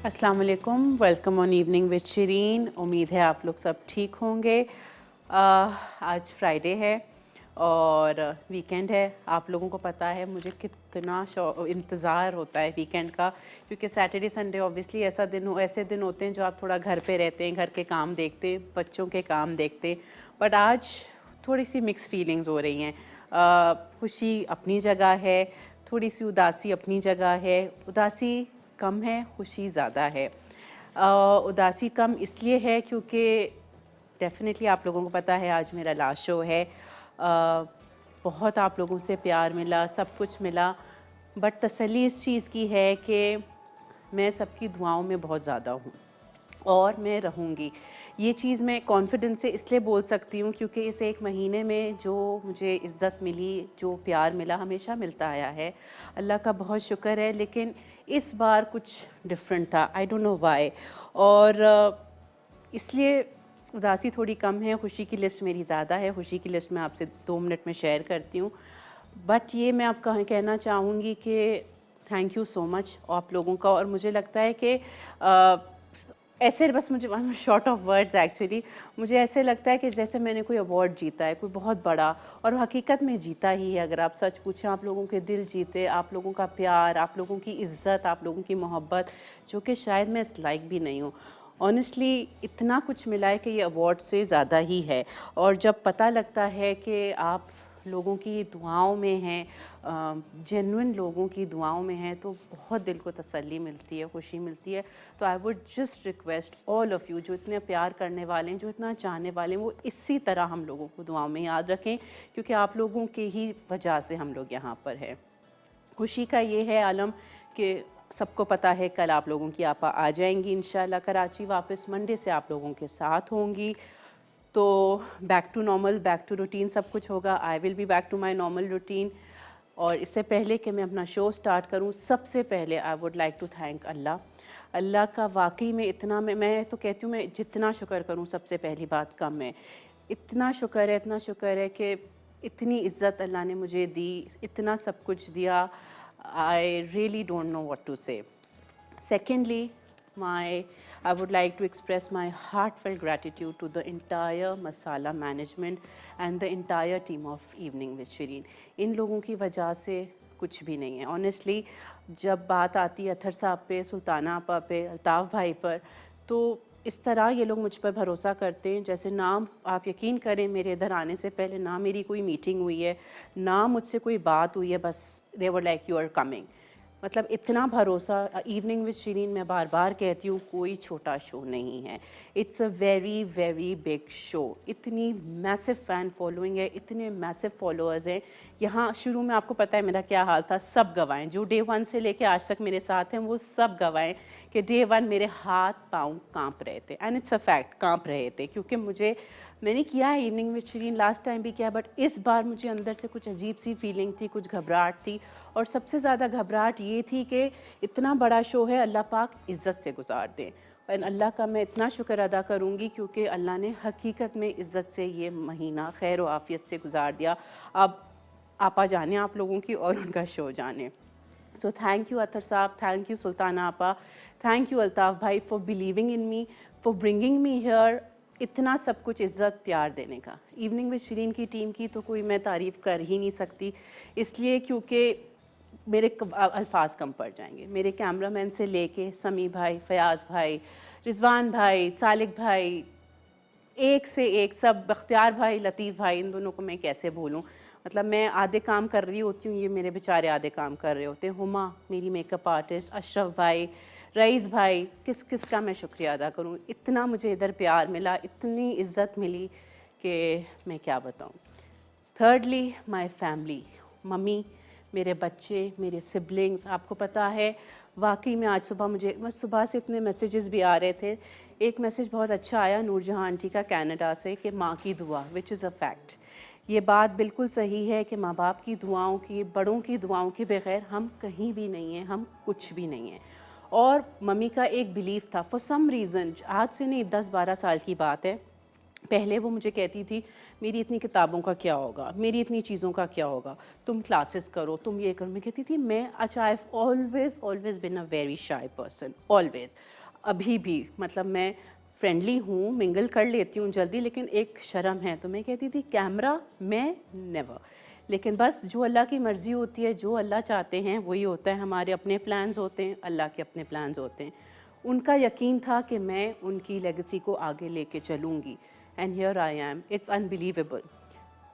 अस्सलाम वालेकुम, welcome on evening with Shirin. उम्मीद है आप लोग सब ठीक होंगे। आज फ्राइडे है और वीकेंड है। आप लोगों को पता है मुझे कितना इंतज़ार होता है वीकेंड का, क्योंकि सैटरडे संडे ऑब्वियसली ऐसे दिन होते हैं जो आप थोड़ा घर पे रहते हैं, घर के काम देखते हैं, बच्चों के काम देखते हैं। बट आज थोड़ी सी मिक्स फीलिंग्स हो रही हैं। खुशी अपनी जगह है, थोड़ी सी उदासी अपनी जगह है। उदासी कम है, खुशी ज़्यादा है। उदासी कम इसलिए है क्योंकि डेफिनेटली आप लोगों को पता है आज मेरा लास्ट शो है। बहुत आप लोगों से प्यार मिला, सब कुछ मिला, बट तसल्ली इस चीज़ की है कि मैं सबकी दुआओं में बहुत ज़्यादा हूँ और मैं रहूँगी। ये चीज़ मैं कॉन्फिडेंस से इसलिए बोल सकती हूँ क्योंकि इस एक महीने में जो मुझे इज़्ज़त मिली, जो प्यार मिला, हमेशा मिलता आया है, अल्लाह का बहुत शुक्र है। लेकिन इस बार कुछ डिफरेंट था, आई डोंट नो व्हाई। और इसलिए उदासी थोड़ी कम है, खुशी की लिस्ट मेरी ज़्यादा है। खुशी की लिस्ट मैं आपसे 2 मिनट में शेयर करती हूँ। बट ये मैं आपका कहना चाहूँगी कि थैंक यू सो मच आप लोगों का। और मुझे लगता है कि ऐसे बस मुझे शॉर्ट ऑफ वर्ड्स एक्चुअली मुझे ऐसे लगता है कि जैसे मैंने कोई अवार्ड जीता है, कोई बहुत बड़ा, और हकीकत में जीता ही है। अगर आप सच पूछें, आप लोगों के दिल जीते, आप लोगों का प्यार, आप लोगों की इज़्ज़त, आप लोगों की मोहब्बत, जो कि शायद मैं इस लायक भी नहीं हूँ। ऑनेस्टली इतना कुछ मिला है कि ये अवार्ड से ज़्यादा ही है। और जब पता लगता है कि आप लोगों की दुआओं में हैं, जेन्युइन लोगों की दुआओं में हैं, तो बहुत दिल को तसल्ली मिलती है, खुशी मिलती है। तो I would just request all of you जो इतने प्यार करने वाले हैं, जो इतना चाहने वाले हैं, वो इसी तरह हम लोगों को दुआओं में याद रखें, क्योंकि आप लोगों के ही वजह से हम लोग यहाँ पर हैं। खुशी का ये है आलम कि सबको पता है कल आप लोगों की आपा आ जाएंगी इंशाल्लाह कराची वापस। मंडे से आप लोगों के साथ होंगी, तो back to normal, back to routine सब कुछ होगा। I will be back to my normal routine. और इससे पहले कि मैं अपना शो स्टार्ट करूं, सबसे पहले I would like to thank Allah. Allah का वाकई में इतना, मैं तो कहती हूँ, मैं जितना शुक्र करूं सबसे पहली बात कम है। इतना शुक्र है, इतना शुक्र है कि इतनी इज़्ज़त अल्लाह ने मुझे दी, इतना सब कुछ दिया। I really don't know what to say. Secondly, I would like to express my heartfelt gratitude to the entire Masala management and the entire team of Evening with Shireen. इन लोगों की वजह से कुछ भी नहीं है। Honestly, जब बात आती है अथर साहब पे, सुल्ताना आपा पे, अल्ताफ़ भाई पर, तो इस तरह ये लोग मुझ पर भरोसा करते हैं जैसे नाम, आप यकीन करें मेरे इधर आने से पहले ना मेरी कोई मीटिंग हुई है, ना मुझसे कोई बात हुई है, बस they were like you are coming. मतलब इतना भरोसा। इवनिंग विद शिरीन मैं बार बार कहती हूँ, कोई छोटा शो नहीं है। It's a very very big show. इतनी मैसिव फ़ैन फॉलोइंग है, इतने मैसिव फॉलोअर्स हैं यहाँ। शुरू में आपको पता है मेरा क्या हाल था, सब गवाएं जो डे 1 से लेके आज तक मेरे साथ हैं, वो सब गवाएं कि डे 1 मेरे हाथ पाँव काँप रहे थे। एंड इट्स अ फैक्ट, काँप रहे थे, क्योंकि मैंने किया है evening with Shirin, last time भी किया, बट इस बार मुझे अंदर से कुछ अजीब सी फीलिंग थी, कुछ घबराहट थी। और सबसे ज़्यादा घबराहट ये थी कि इतना बड़ा शो है, अल्लाह पाक इज़्ज़त से गुजार दें। और अल्लाह का मैं इतना शुक्र अदा करूँगी क्योंकि अल्लाह ने हकीकत में इज़्ज़त से ये महीना खैर व आफ़ियत से गुजार दिया। अब आपा जाने आप लोगों की और उनका शो जाने। सो थैंक यू अतर साहब, थैंक यू सुल्ताना आपा, थैंक यू अल्ताफ़ भाई for believing in me, for bringing me here. इतना सब कुछ इज़्ज़त प्यार देने का इवनिंग विद शिरीन की टीम की तो कोई मैं तारीफ़ कर ही नहीं सकती, इसलिए क्योंकि मेरे अल्फाज कम पड़ जाएंगे। मेरे कैमरामैन से लेके समी भाई, फयाज़ भाई, रिजवान भाई, सालिक भाई, एक से एक सब, बख्तियार भाई, लतीफ़ भाई, इन दोनों को मैं कैसे भूलूं। मतलब मैं आधे काम कर रही होती हूँ, ये मेरे बेचारे आधे काम कर रहे होते हैं। हुमा मेरी मेकअप आर्टिस्ट, अशरफ भाई, रईस भाई, किस किस का मैं शुक्रिया अदा करूँ। इतना मुझे इधर प्यार मिला, इतनी इज़्ज़त मिली कि मैं क्या बताऊँ। थर्डली माय फैमिली, मम्मी, मेरे बच्चे, मेरे सिबलिंग्स। आपको पता है वाकई में आज सुबह से इतने मैसेजेस भी आ रहे थे। एक मैसेज बहुत अच्छा आया नूरजहां आंटी का कनाडा से कि माँ की दुआ, विच इज़ अ फैक्ट। ये बात बिल्कुल सही है कि माँ बाप की दुआओं की, बड़ों की दुआओं के बगैर हम कहीं भी नहीं हैं, हम कुछ भी नहीं हैं। और मम्मी का एक बिलीफ था, फॉर सम रीज़न, आज से नहीं 10-12 साल की बात है, पहले वो मुझे कहती थी मेरी इतनी किताबों का क्या होगा, मेरी इतनी चीज़ों का क्या होगा, तुम क्लासेस करो, तुम ये करो। मैं कहती थी मैं अच्छा, I have always been a very shy person, always. अभी भी मतलब मैं फ्रेंडली हूँ, मिंगल कर लेती हूँ जल्दी, लेकिन एक शर्म है। तो मैं कहती थी कैमरा मैं नेवर। लेकिन बस जो अल्लाह की मर्ज़ी होती है, जो अल्लाह चाहते हैं वही होता है। हमारे अपने प्लान्स होते हैं, अल्लाह के अपने प्लान्स होते हैं। उनका यकीन था कि मैं उनकी लेगेसी को आगे लेके चलूँगी, and here I am. It's unbelievable.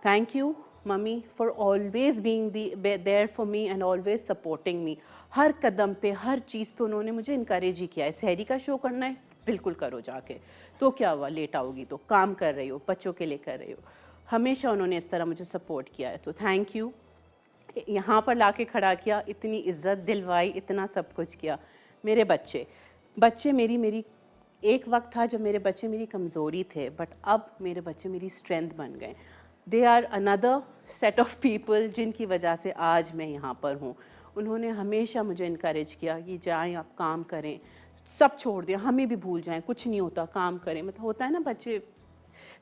Thank you mummy for always being there for me and always supporting me. हर कदम पे, हर चीज़ पे उन्होंने मुझे इनकरेज ही किया है। सहरी का शो करना है, बिल्कुल करो जाके, तो क्या हुआ, लेट आओगी तो, काम कर रही हो, बच्चों के लिए कर रही हो। हमेशा उन्होंने इस तरह मुझे सपोर्ट किया है, तो थैंक यू। यहाँ पर लाके खड़ा किया, इतनी इज्जत दिलवाई, इतना सब कुछ किया। मेरे बच्चे बच्चे मेरी एक वक्त था जब मेरे बच्चे मेरी कमज़ोरी थे, बट अब मेरे बच्चे मेरी स्ट्रेंथ बन गए। They are another set of people जिनकी वजह से आज मैं यहाँ पर हूँ। उन्होंने हमेशा मुझे इनकरेज किया कि जाएं आप काम करें, सब छोड़ दें, हमें भी भूल जाएं, कुछ नहीं होता, काम करें। मतलब होता है ना, बच्चे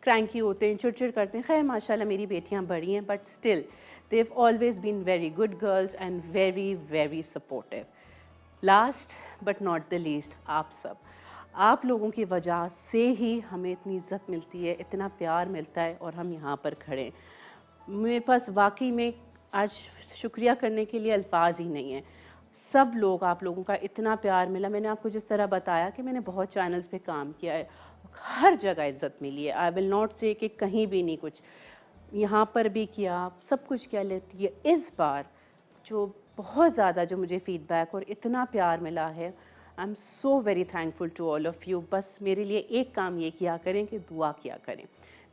क्रैंकी होते हैं, चिड़चिड़ करते हैं। खैर माशाल्लाह मेरी बेटियां बड़ी हैं, but still they have always been very good girls and very very supportive. Last but not the least, आप सब, आप लोगों की वजह से ही हमें इतनी इज़्ज़त मिलती है, इतना प्यार मिलता है, और हम यहाँ पर खड़े हैं। मेरे पास वाकई में आज शुक्रिया करने के लिए अल्फाज ही नहीं है। सब लोग, आप लोगों का इतना प्यार मिला। मैंने आपको जिस तरह बताया कि मैंने बहुत चैनल्स पे काम किया है, हर जगह इज़्ज़त मिली है। आई विल नॉट से कि कहीं भी नहीं कुछ, यहाँ पर भी किया, सब कुछ किया। लेकिन इस बार जो बहुत ज़्यादा जो मुझे फ़ीडबैक और इतना प्यार मिला है, I am so very thankful to all of you. बस मेरे लिए एक काम ये किया करें कि दुआ किया करें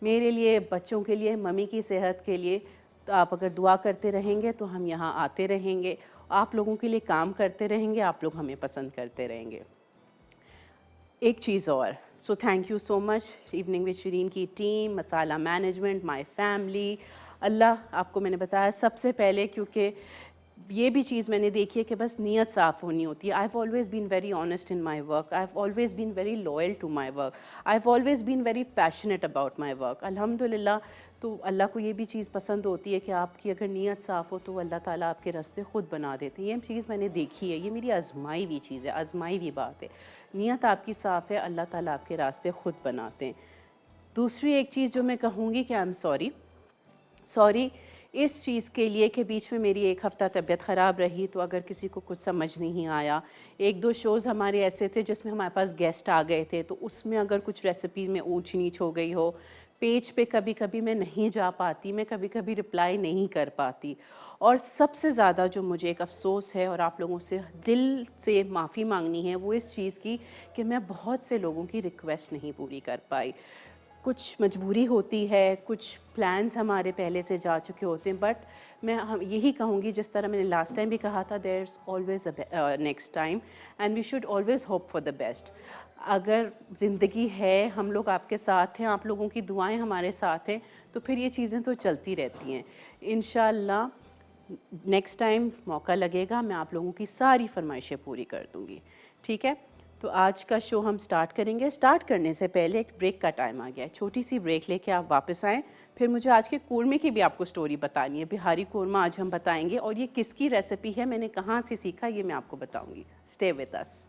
मेरे लिए, बच्चों के लिए, मम्मी की सेहत के लिए। तो आप अगर दुआ करते रहेंगे तो हम यहाँ आते रहेंगे, आप लोगों के लिए काम करते रहेंगे, आप लोग हमें पसंद करते रहेंगे। एक चीज़ और, so thank you so much evening with Shireen की team, masala management, my family. Allah आपको मैंने बताया सबसे पहले, क्योंकि ये भी चीज़ मैंने देखी है कि बस नीयत साफ़ होनी होती है। I have always been very honest in my work, I have always been very loyal to my work, I have always been very passionate about my work. अल्हम्दुलिल्लाह, तो अल्लाह को ये भी चीज़ पसंद होती है कि आपकी अगर नीयत साफ़ हो तो अल्लाह ताला आपके रास्ते ख़ुद बना देते हैं। ये चीज़ मैंने देखी है, ये मेरी आजमाई हुई चीज़ है, आजमाई हुई बात है। नीयत आपकी साफ़ है, अल्लाह ताला आपके रास्ते ख़ुद बनाते हैं। दूसरी एक चीज़ जो मैं कहूँगी कि आई एम सॉरी इस चीज़ के लिए कि बीच में मेरी एक हफ़्ता तबीयत ख़राब रही, तो अगर किसी को कुछ समझ नहीं आया, एक दो शोज़ हमारे ऐसे थे जिसमें हमारे पास गेस्ट आ गए थे, तो उसमें अगर कुछ रेसिपी में ऊंच नीच हो गई हो, पेज पे कभी कभी मैं नहीं जा पाती, मैं कभी कभी रिप्लाई नहीं कर पाती। और सबसे ज़्यादा जो मुझे एक अफ़सोस है और आप लोगों से दिल से माफ़ी मांगनी है, वो इस चीज़ की कि मैं बहुत से लोगों की रिक्वेस्ट नहीं पूरी कर पाई। कुछ मजबूरी होती है, कुछ प्लान्स हमारे पहले से जा चुके होते हैं, बट मैं यही कहूँगी जिस तरह मैंने लास्ट टाइम भी कहा था, there is always a next time and we should always hope for the best. अगर ज़िंदगी है, हम लोग आपके साथ हैं, आप लोगों की दुआएं हमारे साथ हैं, तो फिर ये चीज़ें तो चलती रहती हैं। इंशाअल्लाह नेक्स्ट टाइम मौका लगेगा, मैं आप लोगों की सारी फरमाइशें पूरी कर दूँगी। ठीक है, तो आज का शो हम स्टार्ट करेंगे। स्टार्ट करने से पहले एक ब्रेक का टाइम आ गया है, छोटी सी ब्रेक लेके आप वापस आएँ। फिर मुझे आज के कोरमे की भी आपको स्टोरी बतानी है, बिहारी कोरमा आज हम बताएंगे, और ये किसकी रेसिपी है, मैंने कहाँ से सीखा, ये मैं आपको बताऊँगी। Stay with us.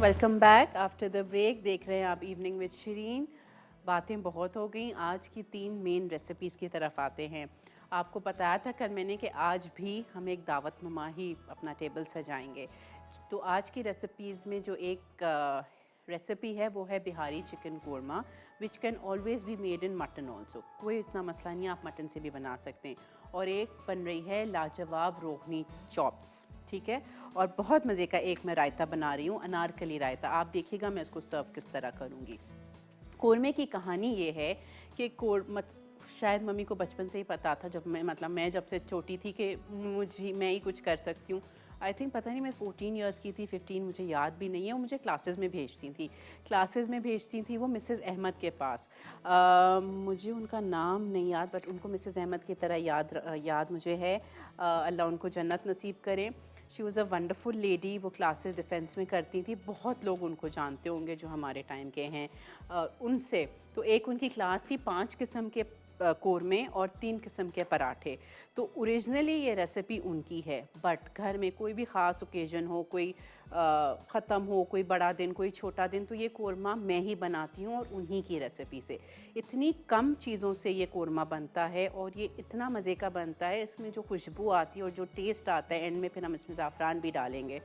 Welcome back after the break. देख रहे हैं आप इवनिंग विद शिरीन। बातें बहुत हो गई, आज की 3 मेन रेसिपीज़ की तरफ आते हैं। आपको बताया था कल मैंने कि आज भी हम एक दावत नुमा ही अपना टेबल सजाएंगे। तो आज की रेसिपीज़ में जो एक रेसिपी है वो है Bihari chicken korma, which can always be made in mutton also. कोई इतना मसला नहीं, आप मटन से भी बना सकते हैं। और एक बन रही है लाजवाब रोगनी चॉप्स, ठीक है। और बहुत मज़े का एक मैं रायता बना रही हूँ, अनारकली रायता। आप देखिएगा मैं इसको सर्व किस तरह करूँगी। कोरमे की कहानी ये है कि शायद मम्मी को बचपन से ही पता था, जब मैं जब से छोटी थी कि मैं ही कुछ कर सकती हूँ। आई थिंक पता नहीं मैं 14 इयर्स की थी, 15 मुझे याद भी नहीं है। वो मुझे क्लासेस में भेजती थी वो मिसेस अहमद के पास। मुझे उनका नाम नहीं याद, बट उनको मिसेस अहमद की तरह याद मुझे है। अल्लाह उनको जन्नत नसीब करें। She was a wonderful lady. वो क्लासेस डिफेंस में करती थी। बहुत लोग उनको जानते होंगे जो हमारे टाइम के हैं उनसे। तो एक उनकी क्लास थी 5 किस्म के कोरमे और 3 किस्म के पराठे। तो ओरिजिनली ये रेसिपी उनकी है, बट घर में कोई भी ख़ास ओकेजन हो, कोई ख़त्म हो, कोई बड़ा दिन, कोई छोटा दिन, तो ये कोरमा मैं ही बनाती हूँ और उन्हीं की रेसिपी से। इतनी कम चीज़ों से ये कोरमा बनता है और ये इतना मज़े का बनता है। इसमें जो खुशबू आती है और जो टेस्ट आता है, एंड में फिर हम इसमें ज़ाफ़रान भी डालेंगे।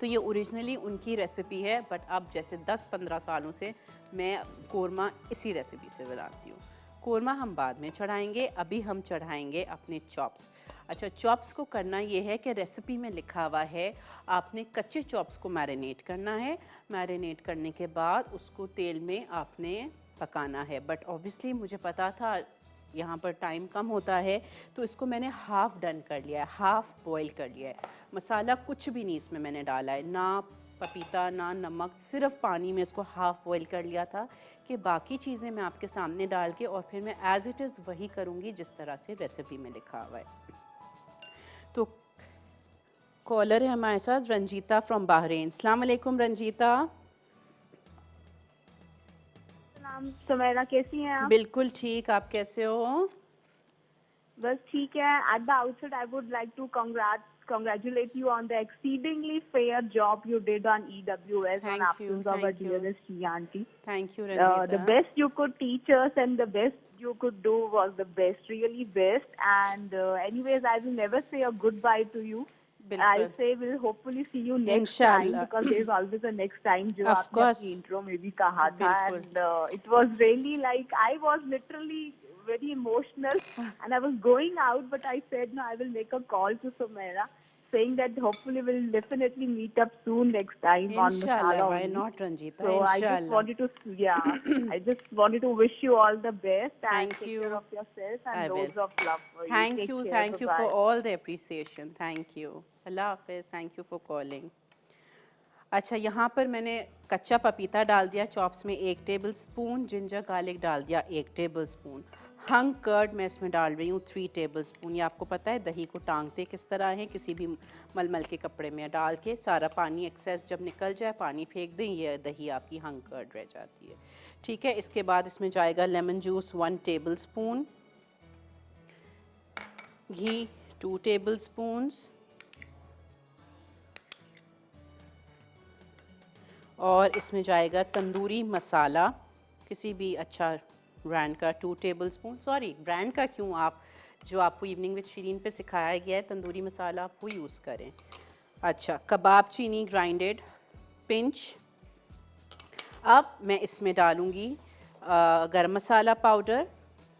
तो ये ओरिजिनली उनकी रेसिपी है, बट अब जैसे 10-15 सालों से मैं कोरमा इसी रेसिपी से बनाती हूँ। कोरमा हम बाद में चढ़ाएंगे, अभी हम चढ़ाएंगे अपने चॉप्स। अच्छा, चॉप्स को करना ये है कि रेसिपी में लिखा हुआ है आपने कच्चे चॉप्स को मैरिनेट करना है। मैरिनेट करने के बाद उसको तेल में आपने पकाना है, बट ऑब्वियसली मुझे पता था यहाँ पर टाइम कम होता है, तो इसको मैंने हाफ़ डन कर लिया है, हाफ़ बॉईल कर लिया है। मसाला कुछ भी नहीं इसमें मैंने डाला है, ना पपीता ना नमक, सिर्फ पानी में इसको हाफ़ बॉईल कर लिया था कि बाकी चीज़ें मैं आपके सामने डाल के और फिर मैं एज़ इट इज़ वही करूँगी जिस तरह से रेसिपी में लिखा हुआ है। तो कॉलर है हमारे साथ रंजीता फ्रॉम बहरीन। अस्सलाम वालेकुम रंजीता। सुमैरा, कैसी हैं आप? बिल्कुल ठीक, आप कैसे हो? बस ठीक है। At the outset, I would like to congratulate you on the exceedingly fair job you did on EWS on absence of our dearest Shri auntie. Thank you, Ranjita. The best you could teach us and the best you could do was the best, really best. And anyways, I will never say a goodbye to you. I'll say we'll hopefully see you next time, because there's always a next time. जो आपने अपनी intro में भी कहा था, and it was really like I was literally very emotional and I was going out, but I said no, I will make a call to Sumaira saying that hopefully we'll definitely meet up soon next time on Masala. Why not, Ranjita? So I just wanted to, I just wanted to wish you all the best and take care of yourself and loads of love for you. Thank you for all the appreciation. Thank you. अल्लाह हाफ़िज़। Thank you for calling. अच्छा, यहाँ पर मैंने कच्चा पपीता डाल दिया chops में 1 टेबल स्पून, जिंजर गार्लिक डाल दिया 1 टेबल स्पून, हंग कर्ड मैं इसमें डाल रही हूँ 3 टेबल स्पून। ये आपको पता है दही को टांगते किस तरह है, किसी भी मलमल के कपड़े में डाल के सारा पानी एक्सेस जब निकल जाए पानी फेंक दें, ये दही आपकी हंग कर्ड रह जाती है। ठीक है, इसके बाद इसमें जाएगा लेमन जूस 1 टेबल स्पून, घी 2 टेबल स्पून्स, और इसमें जाएगा तंदूरी मसाला किसी भी अच्छा ब्रांड का 2 टेबल स्पून। सॉरी, ब्रांड का क्यों, आप जो आपको इवनिंग विद शिरीन पे सिखाया गया है तंदूरी मसाला, आप वो यूज़ करें। अच्छा, कबाब चीनी ग्राइंडेड पिंच। अब मैं इसमें डालूँगी गरम मसाला पाउडर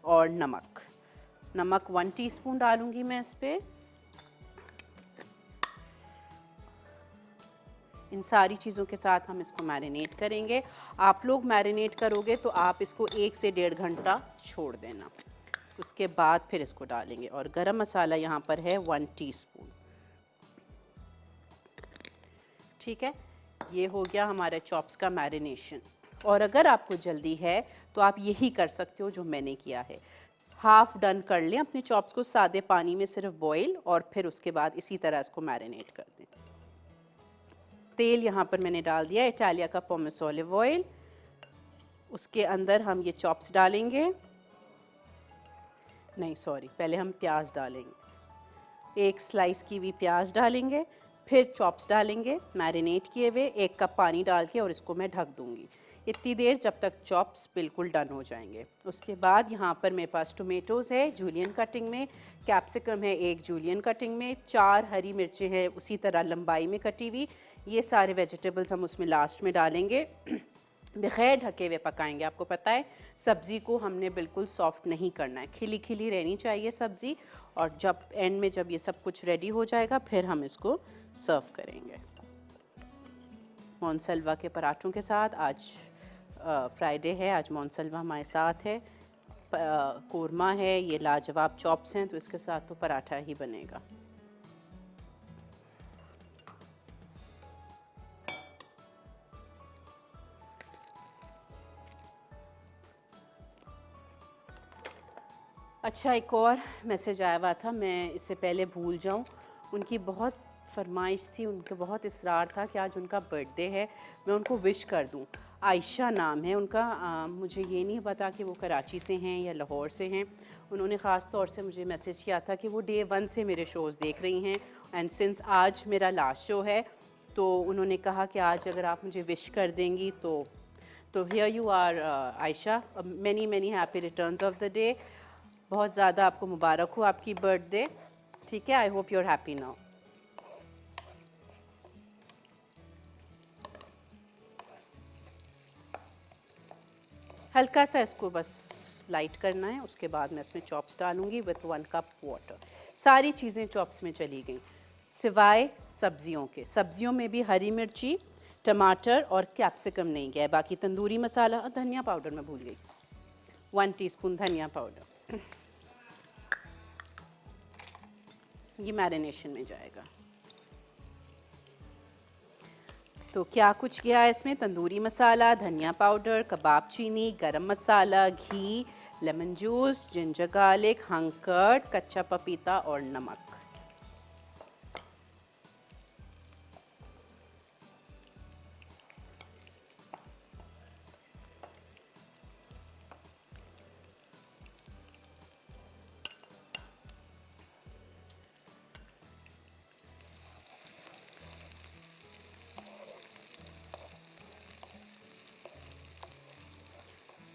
और नमक 1 टीस्पून डालूँगी मैं इस पर। इन सारी चीज़ों के साथ हम इसको मैरिनेट करेंगे। आप लोग मैरिनेट करोगे तो आप इसको 1 से 1.5 घंटा छोड़ देना, उसके बाद फिर इसको डालेंगे। और गरम मसाला यहाँ पर है 1 टीस्पून। ठीक है, ये हो गया हमारा चॉप्स का मैरिनेशन। और अगर आपको जल्दी है तो आप यही कर सकते हो जो मैंने किया है, हाफ़ डन कर लें अपने चॉप्स को सादे पानी में सिर्फ बॉईल, और फिर उसके बाद इसी तरह इसको मैरिनेट कर दें। तेल यहाँ पर मैंने डाल दिया इटालिया का पोमेस ऑलिव ऑयल, उसके अंदर हम ये चॉप्स डालेंगे, नहीं सॉरी, पहले हम प्याज डालेंगे, 1 स्लाइस की भी प्याज डालेंगे, फिर चॉप्स डालेंगे मैरिनेट किए हुए, 1 कप पानी डाल के, और इसको मैं ढक दूँगी इतनी देर जब तक चॉप्स बिल्कुल डन हो जाएंगे। उसके बाद यहाँ पर मेरे पास टोमेटोज़ है जूलियन कटिंग में, कैप्सिकम है 1 जूलियन कटिंग में, 4 हरी मिर्चें हैं उसी तरह लंबाई में कटी हुई। ये सारे वेजिटेबल्स हम उसमें लास्ट में डालेंगे, बग़ैर ढके हुए पकाएंगे। आपको पता है सब्ज़ी को हमने बिल्कुल सॉफ्ट नहीं करना है, खिली खिली रहनी चाहिए सब्ज़ी। और जब एंड में जब ये सब कुछ रेडी हो जाएगा फिर हम इसको सर्व करेंगे मोनसलवा के पराठों के साथ। आज फ्राइडे है, आज मोनसलवा हमारे साथ है। कोरमा है, ये लाजवाब चॉप्स हैं, तो इसके साथ तो पराठा ही बनेगा। अच्छा, एक और मैसेज आया हुआ था, मैं इससे पहले भूल जाऊं। उनकी बहुत फरमाइश थी, उनका बहुत इसरार था कि आज उनका बर्थडे है, मैं उनको विश कर दूं। आयशा नाम है उनका। मुझे ये नहीं पता कि वो कराची से हैं या लाहौर से हैं। उन्होंने ख़ास तौर से मुझे मैसेज किया था कि वो डे 1 से मेरे शोज़ देख रही हैं, एंड सिंस आज मेरा लास्ट शो है तो उन्होंने कहा कि आज अगर आप मुझे विश कर देंगी तो here you are Ayesha, many many happy returns of the day. बहुत ज़्यादा आपको मुबारक हो आपकी बर्थडे, ठीक है। I hope you are happy now. हल्का सा इसको बस लाइट करना है, उसके बाद मैं इसमें चॉप्स डालूंगी विथ 1 कप वाटर। सारी चीज़ें चॉप्स में चली गई सिवाय सब्जियों के। सब्जियों में भी हरी मिर्ची, टमाटर और कैप्सिकम नहीं गया है। बाकी तंदूरी मसाला और धनिया पाउडर मैं भूल गई, 1 टीस्पून धनिया पाउडर, ये मैरिनेशन में जाएगा। तो क्या कुछ गया है इसमें? तंदूरी मसाला, धनिया पाउडर, कबाब चीनी, garam masala, ghee, lemon juice, ginger garlic, hung curd, कच्चा पपीता और नमक।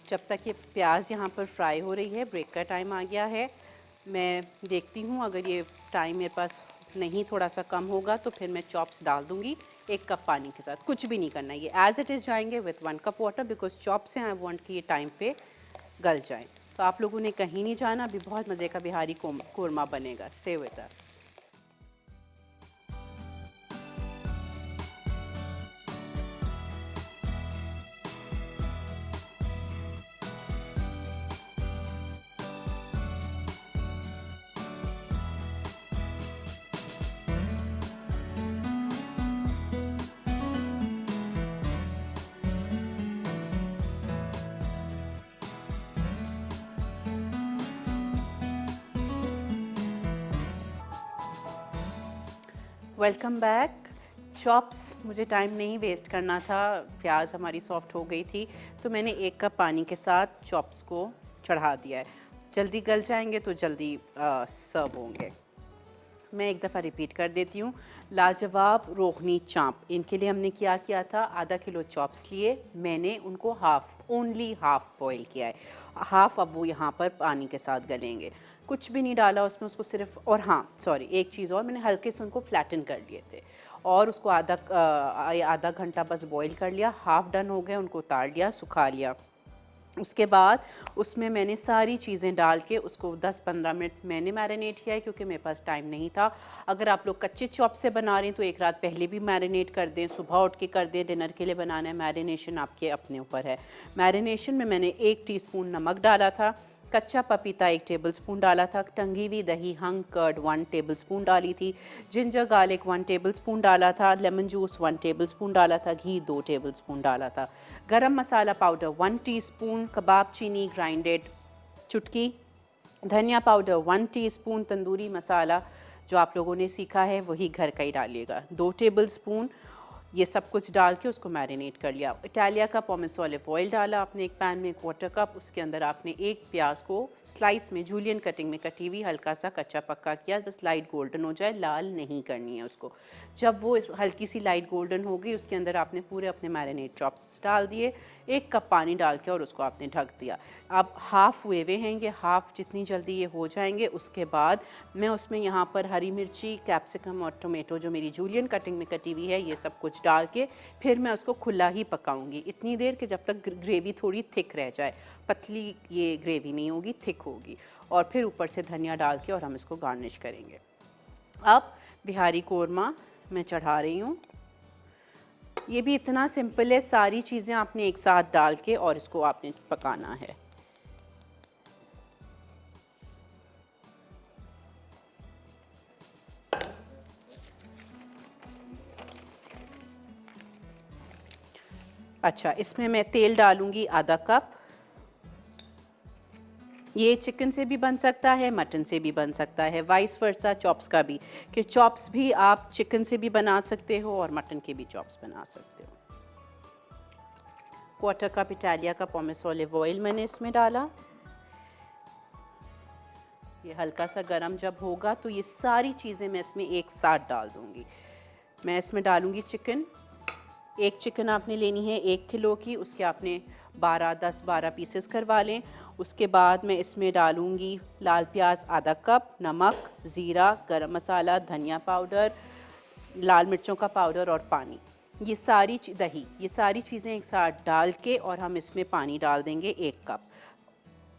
जब तक ये प्याज यहाँ पर फ्राई हो रही है, ब्रेक का टाइम आ गया है। मैं देखती हूँ, अगर ये टाइम मेरे पास नहीं थोड़ा सा कम होगा तो फिर मैं चॉप्स डाल दूँगी 1 कप पानी के साथ। कुछ भी नहीं करना, ये एज इट इज़ जाएंगे with 1 cup water, because chops हैं, आई वांट कि ये टाइम पे गल जाएं। तो आप लोगों ने कहीं नहीं जाना, अभी बहुत मज़े का बिहारी कोरमा बनेगा। Stay with us. Welcome back. Chops मुझे टाइम नहीं वेस्ट करना था, प्याज हमारी सॉफ्ट हो गई थी, तो मैंने 1 कप पानी के साथ चॉप्स को चढ़ा दिया है। जल्दी गल जाएंगे तो जल्दी सर्व होंगे। मैं एक दफ़ा रिपीट कर देती हूँ। लाजवाब रोगनी चाँप, इनके लिए हमने क्या किया था, आधा किलो चॉप्स लिए, मैंने उनको ओनली हाफ बॉईल किया है। हाफ अब वो यहाँ पर पानी के साथ गलेंगे, कुछ भी नहीं डाला उसमें, उसको सिर्फ, और हाँ सॉरी एक चीज़ और, मैंने हल्के से उनको फ्लैटन कर लिए थे और उसको आधा घंटा बस बॉईल कर लिया। हाफ डन हो गए, उनको उतार लिया, सुखा लिया। उसके बाद उसमें मैंने सारी चीज़ें डाल के उसको 10-15 मिनट मैंने मैरिनेट किया है, क्योंकि मेरे पास टाइम नहीं था। अगर आप लोग कच्चे चॉप से बना रहे हैं तो एक रात पहले भी मैरिनेट कर दें, सुबह उठ के कर दें, डिनर के लिए बनाना है, मैरिनेशन आपके अपने ऊपर है। मैरिनेशन में मैंने 1 टीस्पून नमक डाला था, कच्चा पपीता 1 टेबलस्पून डाला था, टंगी हुई दही हंग कर्ड 1 टेबलस्पून डाली थी, जिंजर गार्लिक 1 टेबलस्पून डाला था, लेमन जूस 1 टेबलस्पून डाला था, घी 2 टेबलस्पून डाला था, गरम मसाला पाउडर 1 टीस्पून, कबाब चीनी ग्राइंडेड चुटकी, धनिया पाउडर 1 टीस्पून, तंदूरी मसाला जो आप लोगों ने सीखा है वही घर का ही डालिएगा 2 टेबलस्पून। ये सब कुछ डाल के उसको मैरिनेट कर लिया। इटालिया का पोमेस ऑलिव ऑयल डाला आपने एक पैन में 1/4 कप, उसके अंदर आपने एक प्याज को स्लाइस में जूलियन कटिंग में कटी हुई हल्का सा कच्चा पक्का किया, बस लाइट गोल्डन हो जाए, लाल नहीं करनी है उसको। जब वो हल्की सी लाइट गोल्डन हो गई, उसके अंदर आपने पूरे अपने मैरिनेट चॉप्स डाल दिए, 1 कप पानी डाल के और उसको आपने ढक दिया। अब हाफ़ हुए हुए हैं ये, हाफ़ जितनी जल्दी ये हो जाएंगे उसके बाद मैं उसमें यहाँ पर हरी मिर्ची, कैप्सिकम और टोमेटो जो मेरी जूलियन कटिंग में कटी हुई है, ये सब कुछ डाल के फिर मैं उसको खुला ही पकाऊंगी इतनी देर कि जब तक ग्रेवी थोड़ी थिक रह जाए। पतली ये ग्रेवी नहीं होगी, थिक होगी। और फिर ऊपर से धनिया डाल के और हम इसको गार्निश करेंगे। अब बिहारी कोरमा मैं चढ़ा रही हूँ। ये भी इतना सिंपल है, सारी चीज़ें आपने एक साथ डाल के और इसको आपने पकाना है। अच्छा, इसमें मैं तेल डालूंगी आधा कप। ये चिकन से भी बन सकता है, मटन से भी बन सकता है, वाइस वर्सा चॉप्स का भी, कि चॉप्स भी आप चिकन से भी बना सकते हो और मटन के भी चॉप्स बना सकते हो। क्वार्टर कप इटालिया का पोमेस ऑलिव ऑयल मैंने इसमें डाला। ये हल्का सा गरम जब होगा तो ये सारी चीज़ें मैं इसमें एक साथ डाल दूँगी। मैं इसमें डालूँगी चिकन। एक चिकन आपने लेनी है 1 किलो की, उसके आपने 10-12 पीसेस करवा लें। उसके बाद मैं इसमें डालूँगी लाल प्याज आधा कप, नमक, ज़ीरा, गरम मसाला, धनिया पाउडर, लाल मिर्चों का पाउडर और पानी। ये सारी दही, ये सारी चीज़ें एक साथ डाल के और हम इसमें पानी डाल देंगे 1 कप।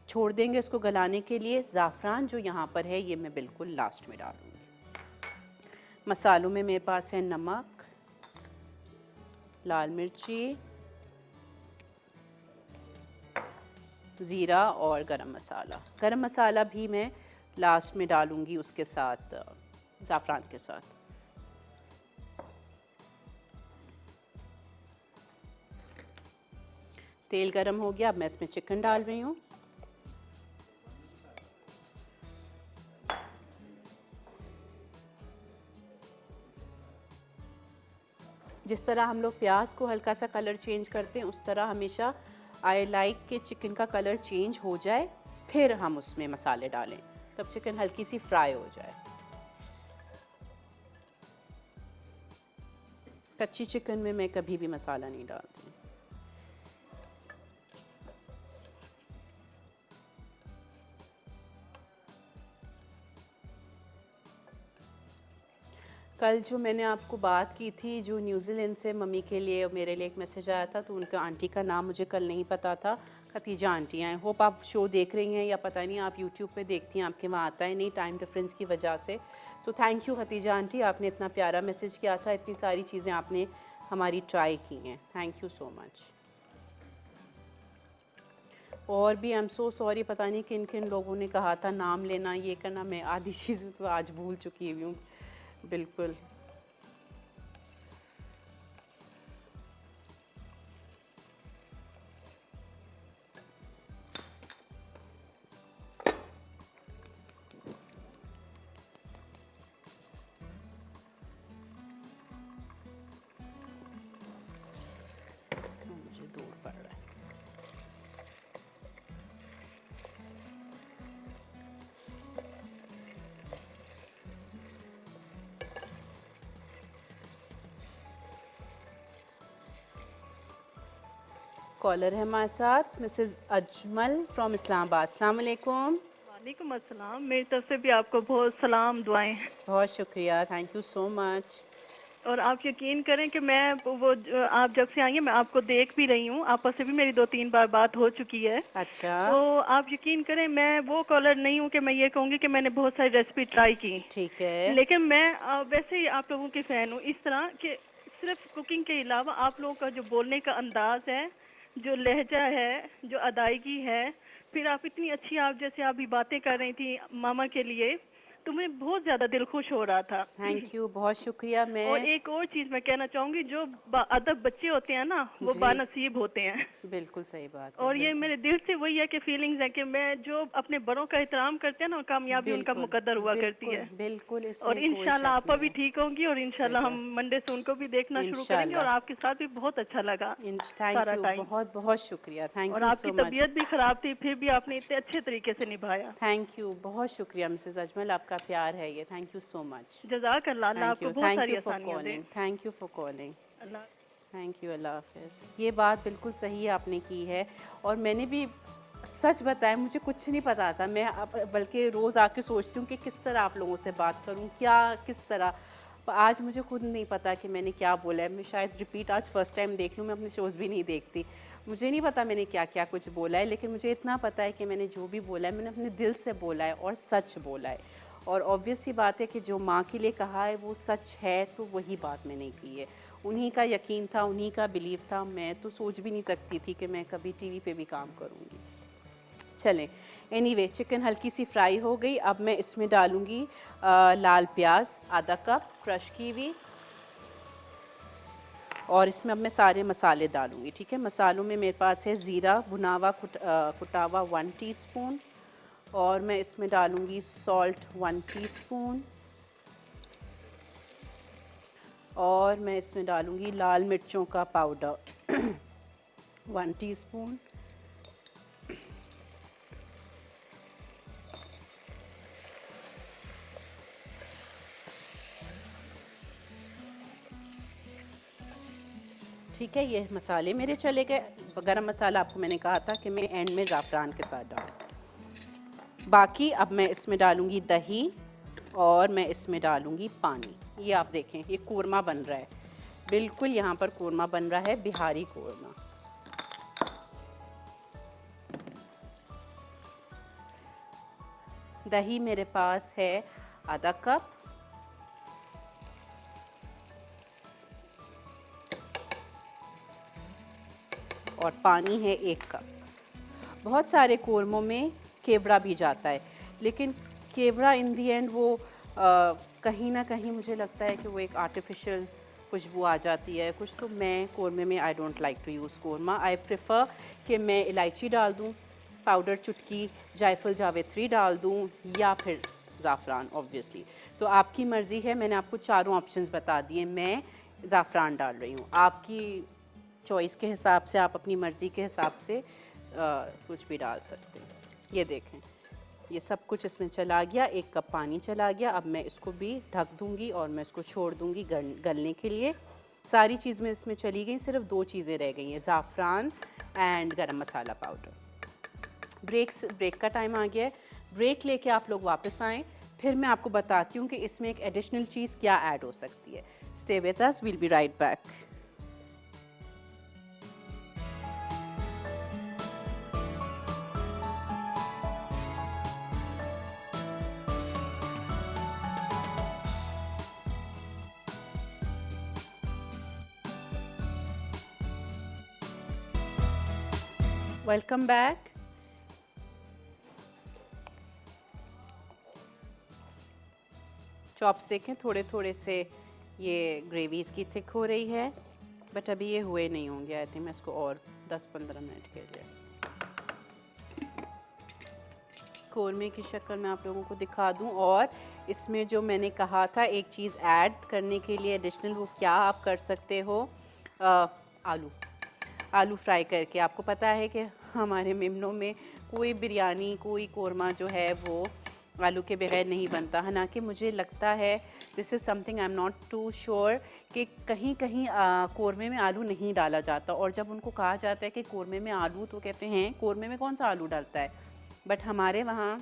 छोड़ देंगे इसको गलाने के लिए। ज़ाफ़रान जो यहाँ पर है ये मैं बिल्कुल लास्ट में डालूँगी। मसालों में मेरे पास है नमक, लाल मिर्ची, ज़ीरा और गरम मसाला। गरम मसाला भी मैं लास्ट में डालूँगी उसके साथ, ज़ाफ़रान के साथ। तेल गरम हो गया, अब मैं इसमें चिकन डाल रही हूँ। जिस तरह हम लोग प्याज को हल्का सा कलर चेंज करते हैं, उस तरह हमेशा आई लाइक के चिकन का कलर चेंज हो जाए, फिर हम उसमें मसाले डालें, तब चिकन हल्की सी फ्राई हो जाए। कच्ची चिकन में मैं कभी भी मसाला नहीं डालती। कल जो मैंने आपको बात की थी, जो न्यूजीलैंड से मम्मी के लिए और मेरे लिए एक मैसेज आया था, तो उनका आंटी का नाम मुझे कल नहीं पता था, खतीजा आंटी हैं। होप आप शो देख रही हैं, या पता नहीं आप यूट्यूब पे देखती हैं, आपके वहाँ आता है नहीं टाइम डिफरेंस की वजह से। तो थैंक यू खतीजा आंटी, आपने इतना प्यारा मैसेज किया था, इतनी सारी चीज़ें आपने हमारी ट्राई की हैं, थैंक यू सो मच। और भी आई एम सो सॉरी, पता नहीं किन किन लोगों ने कहा था नाम लेना, ये करना, मैं आधी चीज़ें तो आज भूल चुकी हुई हूँ बिल्कुल। मुझे दूर पड़ रहा है। कॉलर है हमारे साथ, मिसेस अजमल फ्रॉम इस्लामाबाद। अस्सलाम वालेकुम। वालेकुम अस्सलाम। मेरी तरफ से भी आपको बहुत सलाम दुआएं। बहुत शुक्रिया, थैंक यू सो मच। और आप यकीन करें कि मैं आप जब से आई हैं मैं आपको देख भी रही हूँ, आपस से भी मेरी 2-3 बार बात हो चुकी है। अच्छा। तो आप यकीन करें मैं वो कॉलर नहीं हूँ कि मैं ये कहूँगी कि मैंने बहुत सारी रेसिपी ट्राई की। ठीक है। लेकिन मैं वैसे ही आप लोगों की फ़ैन हूँ, इस तरह कि सिर्फ कुकिंग के अलावा आप लोगों का जो बोलने का अंदाज़ है, जो लहजा है, जो अदायगी है, फिर आप इतनी अच्छी, आप जैसे आप भी बातें कर रही थी मामा के लिए, तो मुझे बहुत ज़्यादा दिल खुश हो रहा था। थैंक यू, बहुत शुक्रिया। मैं और एक और चीज़ मैं कहना चाहूँगी, जो अदब बच्चे होते हैं ना, वो बानसीब होते हैं। बिल्कुल सही बात है। और ये मेरे दिल से वही है कि फीलिंग्स है कि मैं जो अपने बड़ों का एहतराम करते हैं ना, कामयाबी उनका मुकद्दर हुआ करती है। बिल्कुल। और इंशाल्लाह आपा भी ठीक होंगी, और इंशाल्लाह हम मंडे से उनको भी देखना शुरू करेंगे। और आपके साथ भी बहुत अच्छा लगा सारा टाइम। बहुत बहुत शुक्रिया, थैंक यू और आपकी तबीयत भी खराब थी, फिर भी आपने इतने अच्छे तरीके से निभाया। थैंक यू, बहुत शुक्रिया मिसेस अजमल, आपका प्यार है ये, थैंक यू सो मच। जज़ाकल्लाह, अल्लाह आपको बहुत सारी आसानियां दे। Thank you for calling. Allah, thank you, Allah हाफ़िज़। ये बात बिल्कुल सही आपने की है, और मैंने भी सच बताया, मुझे कुछ नहीं पता था। मैं बल्कि रोज़ आके सोचती हूँ कि किस तरह आप लोगों से बात करूँ, क्या किस तरह। आज मुझे खुद नहीं पता कि मैंने क्या बोला है। मैं शायद रिपीट आज फ़र्स्ट टाइम देख लूँ, मैं अपने शोज़ भी नहीं देखती, मुझे नहीं पता मैंने क्या क्या कुछ बोला है। लेकिन मुझे इतना पता है कि मैंने जो भी बोला है, मैंने अपने दिल से बोला है और सच बोला है। और ऑब्वियस सी बात है कि जो माँ के लिए कहा है वो सच है, तो वही बात मैंने की है। उन्हीं का यकीन था, उन्हीं का बिलीव था। मैं तो सोच भी नहीं सकती थी कि मैं कभी टीवी पे भी काम करूँगी। चलें, एनीवे, चिकन हल्की सी फ्राई हो गई। अब मैं इसमें डालूँगी लाल प्याज आधा कप क्रश की हुई, और इसमें अब मैं सारे मसाले डालूँगी, ठीक है। मसालों में मेरे पास है ज़ीरा भुना हुआ कुटा हुआ 1 टीस्पून, और मैं इसमें डालूँगी सॉल्ट 1 टीस्पून, और मैं इसमें डालूँगी लाल मिर्चों का पाउडर 1 टीस्पून, ठीक है। ये मसाले मेरे चले गए। गरम मसाला आपको मैंने कहा था कि मैं एंड में ज़ाफ़रान के साथ डालूँ। बाकी अब मैं इसमें डालूँगी दही, और मैं इसमें डालूँगी पानी। ये आप देखें, ये कोरमा बन रहा है, बिल्कुल यहाँ पर कोरमा बन रहा है, बिहारी कोरमा। दही मेरे पास है आधा कप, और पानी है 1 कप। बहुत सारे कोरमों में केवड़ा भी जाता है, लेकिन केवड़ा इन दी एंड वो कहीं ना कहीं मुझे लगता है कि वो एक आर्टिफिशियल खुशबू आ जाती है कुछ। तो मैं कोरमे में I don't like to use korma. I prefer कि मैं इलायची डाल दूँ पाउडर, चुटकी जायफल जावित्री डाल दूँ, या फिर ज़ाफ़रान ऑब्वियसली। तो आपकी मर्ज़ी है। मैंने आपको चारों ऑप्शंस बता दिए। मैं ज़ाफ़रान डाल रही हूँ, आपकी चॉइस के हिसाब से, आप अपनी मर्ज़ी के हिसाब से कुछ भी डाल सकते हैं। ये देखें, ये सब कुछ इसमें चला गया, 1 कप पानी चला गया। अब मैं इसको भी ढक दूंगी और मैं इसको छोड़ दूंगी गलने के लिए। सारी चीज़ें इसमें चली गई, सिर्फ 2 चीज़ें रह गई हैं, ज़ाफ़रान एंड गरम मसाला पाउडर। ब्रेक का टाइम आ गया है। ब्रेक लेके आप लोग वापस आएँ, फिर मैं आपको बताती हूँ कि इसमें एक एडिशनल चीज़ क्या ऐड हो सकती है। Stay with us, we'll be right back. Welcome back. Chops देखें, थोड़े थोड़े से ये ग्रेवी इसकी थिक हो रही है, बट अभी ये हुए नहीं होंगे। आई थिंक मैं इसको और 10-15 मिनट के लिए कोरमे की शक्ल में आप लोगों को दिखा दूं। और इसमें जो मैंने कहा था एक चीज़ ऐड करने के लिए एडिशनल, वो क्या आप कर सकते हो, आलू फ्राई करके। आपको पता है कि हमारे मेमनों में कोई बिरयानी, कोई कोरमा जो है वो आलू के बगैर नहीं बनता। हालांकि मुझे लगता है, this is something I am not too sure, कि कहीं कहीं कोरमे में आलू नहीं डाला जाता। और जब उनको कहा जाता है कि कोरमे में आलू, तो कहते हैं कोरमे में कौन सा आलू डलता है, बट हमारे वहाँ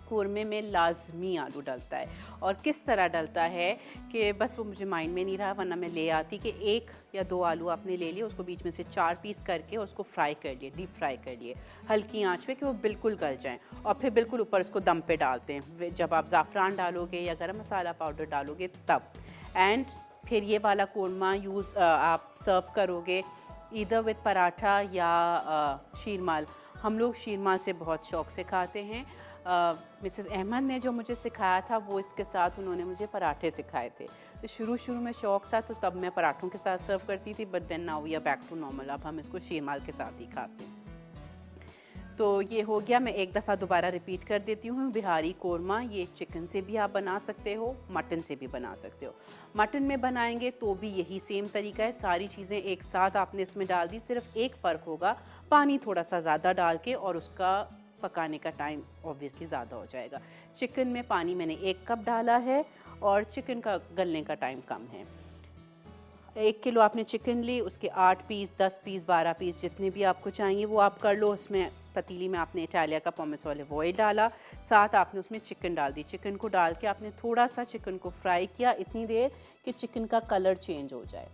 कोरमे में लाजमी आलू डलता है। और किस तरह डलता है कि बस वो मुझे माइंड में नहीं रहा, वरना मैं ले आती कि 1 या 2 आलू आपने ले लिए, उसको बीच में से 4 पीस करके उसको फ्राई कर लिए, डीप फ्राई कर लिए हल्की आंच पे, कि वो बिल्कुल गल जाएं। और फिर बिल्कुल ऊपर उसको दम पे डालते हैं, जब आप ज़ाफ़रान डालोगे या गरम मसाला पाउडर डालोगे तब। एंड फिर ये वाला कोरमा आप सर्व करोगे ईदर विद पराठा या शीरमाल। हम लोग शीरमाल से बहुत शौक़ से खाते हैं। मिसेस अहमद ने जो मुझे सिखाया था, वो इसके साथ उन्होंने मुझे पराठे सिखाए थे। तो शुरू में शौक़ था, तो तब मैं पराठों के साथ सर्व करती थी, but then now we are back to normal. अब हम इसको शीरमाल के साथ ही खाते हैं। तो ये हो गया। मैं एक दफ़ा दोबारा रिपीट कर देती हूँ, बिहारी कोरमा ये चिकन से भी आप बना सकते हो, मटन से भी बना सकते हो। मटन में बनाएंगे तो भी यही सेम तरीका है, सारी चीज़ें एक साथ आपने इसमें डाल दी। सिर्फ एक फ़र्क होगा, पानी थोड़ा सा ज़्यादा डाल के, और उसका पकाने का टाइम ऑब्वियसली ज़्यादा हो जाएगा। चिकन में पानी मैंने 1 कप डाला है, और चिकन का गलने का टाइम कम है। 1 किलो आपने चिकन ली, उसके 8 पीस, 10 पीस, 12 पीस, जितने भी आपको चाहिए वो आप कर लो। उसमें पतीली में आपने इटालिया का पोमेस ऑलिव ऑयल डाला, साथ आपने उसमें चिकन डाल दी। चिकन को डाल के आपने थोड़ा सा चिकन को फ्राई किया, इतनी देर कि चिकन का कलर चेंज हो जाए।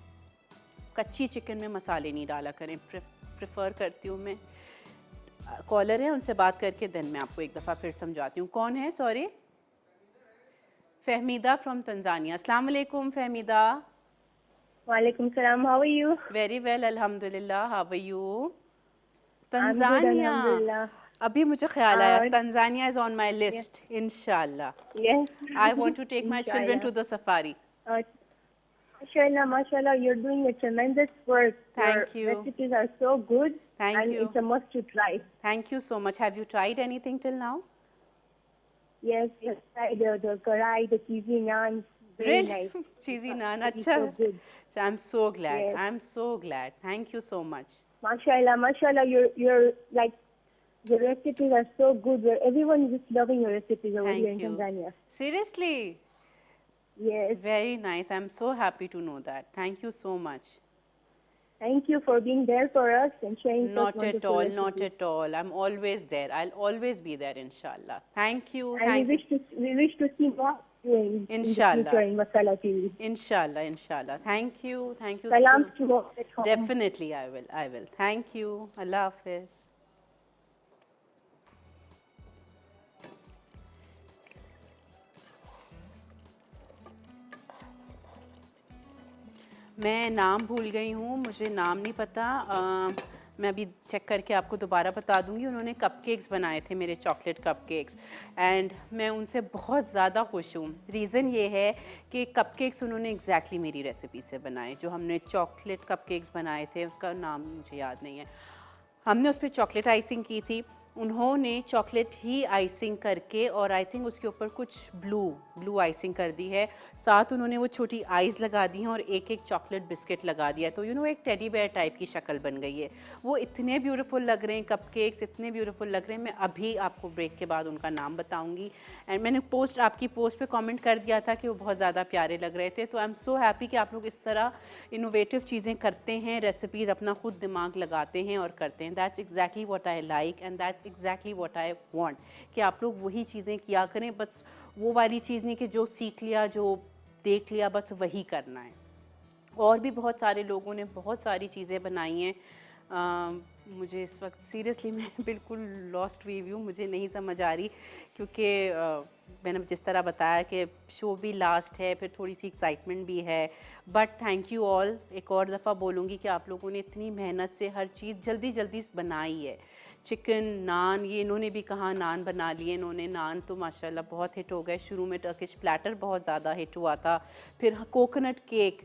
कच्ची चिकन में मसाले नहीं डाला करें, प्रेफर करती हूँ मैं। कॉलर है, उनसे बात करके देन मैं आपको एक दफ़ा फिर समझाती हूँ। कौन है? Sorry, Fahmida from Tanzania. अस्सलाम वालेकुम फहमीदा। वालेकुम सलाम, how are you? Very well अल्हम्दुलिल्लाह, हाउ आर यू? तंजानिया, अभी मुझे ख्याल आया, Tanzania is on my list इंशाल्लाह। I want to take my children to the safari. Mashallah, you're doing a tremendous work. Thank Your you. recipes are so good. Thank and you. It's a must to try. Thank you so much. Have you tried anything till now? Yes, try the karai, the cheesy naan. Very Really? nice. Cheesy naan. It's Acha. so good. I'm so glad. Yes. I'm so glad. Thank you so much. Mashallah, you're like, the recipes are so good. Everyone is just loving your recipes over here in Thank you. Tanzania. Seriously? Yes. Very nice. I'm so happy to know that. Thank you so much. Thank you for being there for us and sharing Not such at wonderful all, recipes. not at all. I'm always there. I'll always be there, inshallah. Thank you. And Thank you. we wish to see more in the Inshallah. future in Masala TV. Inshallah, inshallah. Thank you. Thank you Salam so to all at home. Definitely, I will. I will. Thank you. Allah Hafiz. मैं नाम भूल गई हूँ, मुझे नाम नहीं पता। मैं अभी चेक करके आपको दोबारा बता दूँगी। उन्होंने कपकेक्स बनाए थे, मेरे चॉकलेट कपकेक्स, एंड मैं उनसे बहुत ज़्यादा खुश हूँ। रीज़न ये है कि कपकेक्स उन्होंने एग्जैक्टली मेरी रेसिपी से बनाए। जो हमने चॉकलेट कपकेक्स बनाए थे, उसका नाम मुझे याद नहीं है, हमने उस पर चॉकलेट आइसिंग की थी, उन्होंने चॉकलेट ही आइसिंग करके और आई थिंक उसके ऊपर कुछ ब्लू आइसिंग कर दी है। साथ उन्होंने वो छोटी आइज़ लगा दी हैं और एक एक चॉकलेट बिस्किट लगा दिया, तो एक टेडी बेयर टाइप की शक्ल बन गई है। वो इतने ब्यूटीफुल लग रहे हैं, कपकेक्स इतने ब्यूटीफुल लग रहे हैं। मैं अभी आपको ब्रेक के बाद उनका नाम बताऊंगी। एंड मैंने आपकी पोस्ट पे कमेंट कर दिया था कि वो बहुत ज़्यादा प्यारे लग रहे थे। तो आई एम सो हैप्पी कि आप लोग इस तरह इनोवेटिव चीज़ें करते हैं, रेसिपीज़ अपना खुद दिमाग लगाते हैं और करते हैं। That's exactly what I like and that's exactly what I want कि आप लोग वही चीज़ें किया करें। बस वो वाली चीज़ नहीं कि जो सीख लिया, जो देख लिया, बस वही करना है। और भी बहुत सारे लोगों ने बहुत सारी चीज़ें बनाई हैं। मुझे इस वक्त सीरियसली मैं बिल्कुल लॉस्ट हुई हूँ, मुझे नहीं समझ आ रही, क्योंकि मैंने जिस तरह बताया कि शो भी लास्ट है, फिर थोड़ी सी एक्साइटमेंट भी है। But thank you all. एक और दफ़ा बोलूँगी कि आप लोगों ने इतनी मेहनत से हर चीज़ जल्दी बनाई है। चिकन, नान, ये इन्होंने भी कहा नान बना लिए इन्होंने। नान तो माशाल्लाह बहुत हिट हो गए। शुरू में टर्किश प्लैटर बहुत ज़्यादा हिट हुआ था। फिर coconut cake,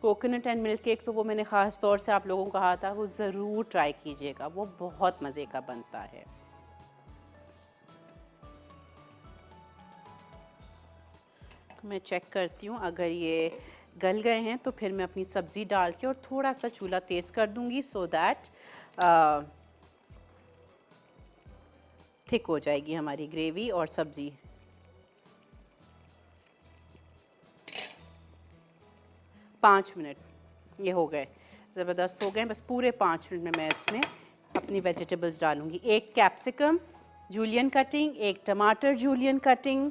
coconut and milk cake, तो वो मैंने ख़ास तौर से आप लोगों को कहा था वो ज़रूर ट्राई कीजिएगा, वो बहुत मज़े का बनता है। तो मैं चेक करती हूँ, अगर ये गल गए हैं तो फिर मैं अपनी सब्ज़ी डाल के और थोड़ा सा चूल्हा तेज़ कर दूँगी, सो दैट थिक हो जाएगी हमारी ग्रेवी और सब्ज़ी। पाँच मिनट ये हो गए, ज़बरदस्त हो गए। बस पूरे 5 मिनट में मैं इसमें अपनी वेजिटेबल्स डालूँगी। एक कैप्सिकम जूलियन कटिंग, एक टमाटर जूलियन कटिंग,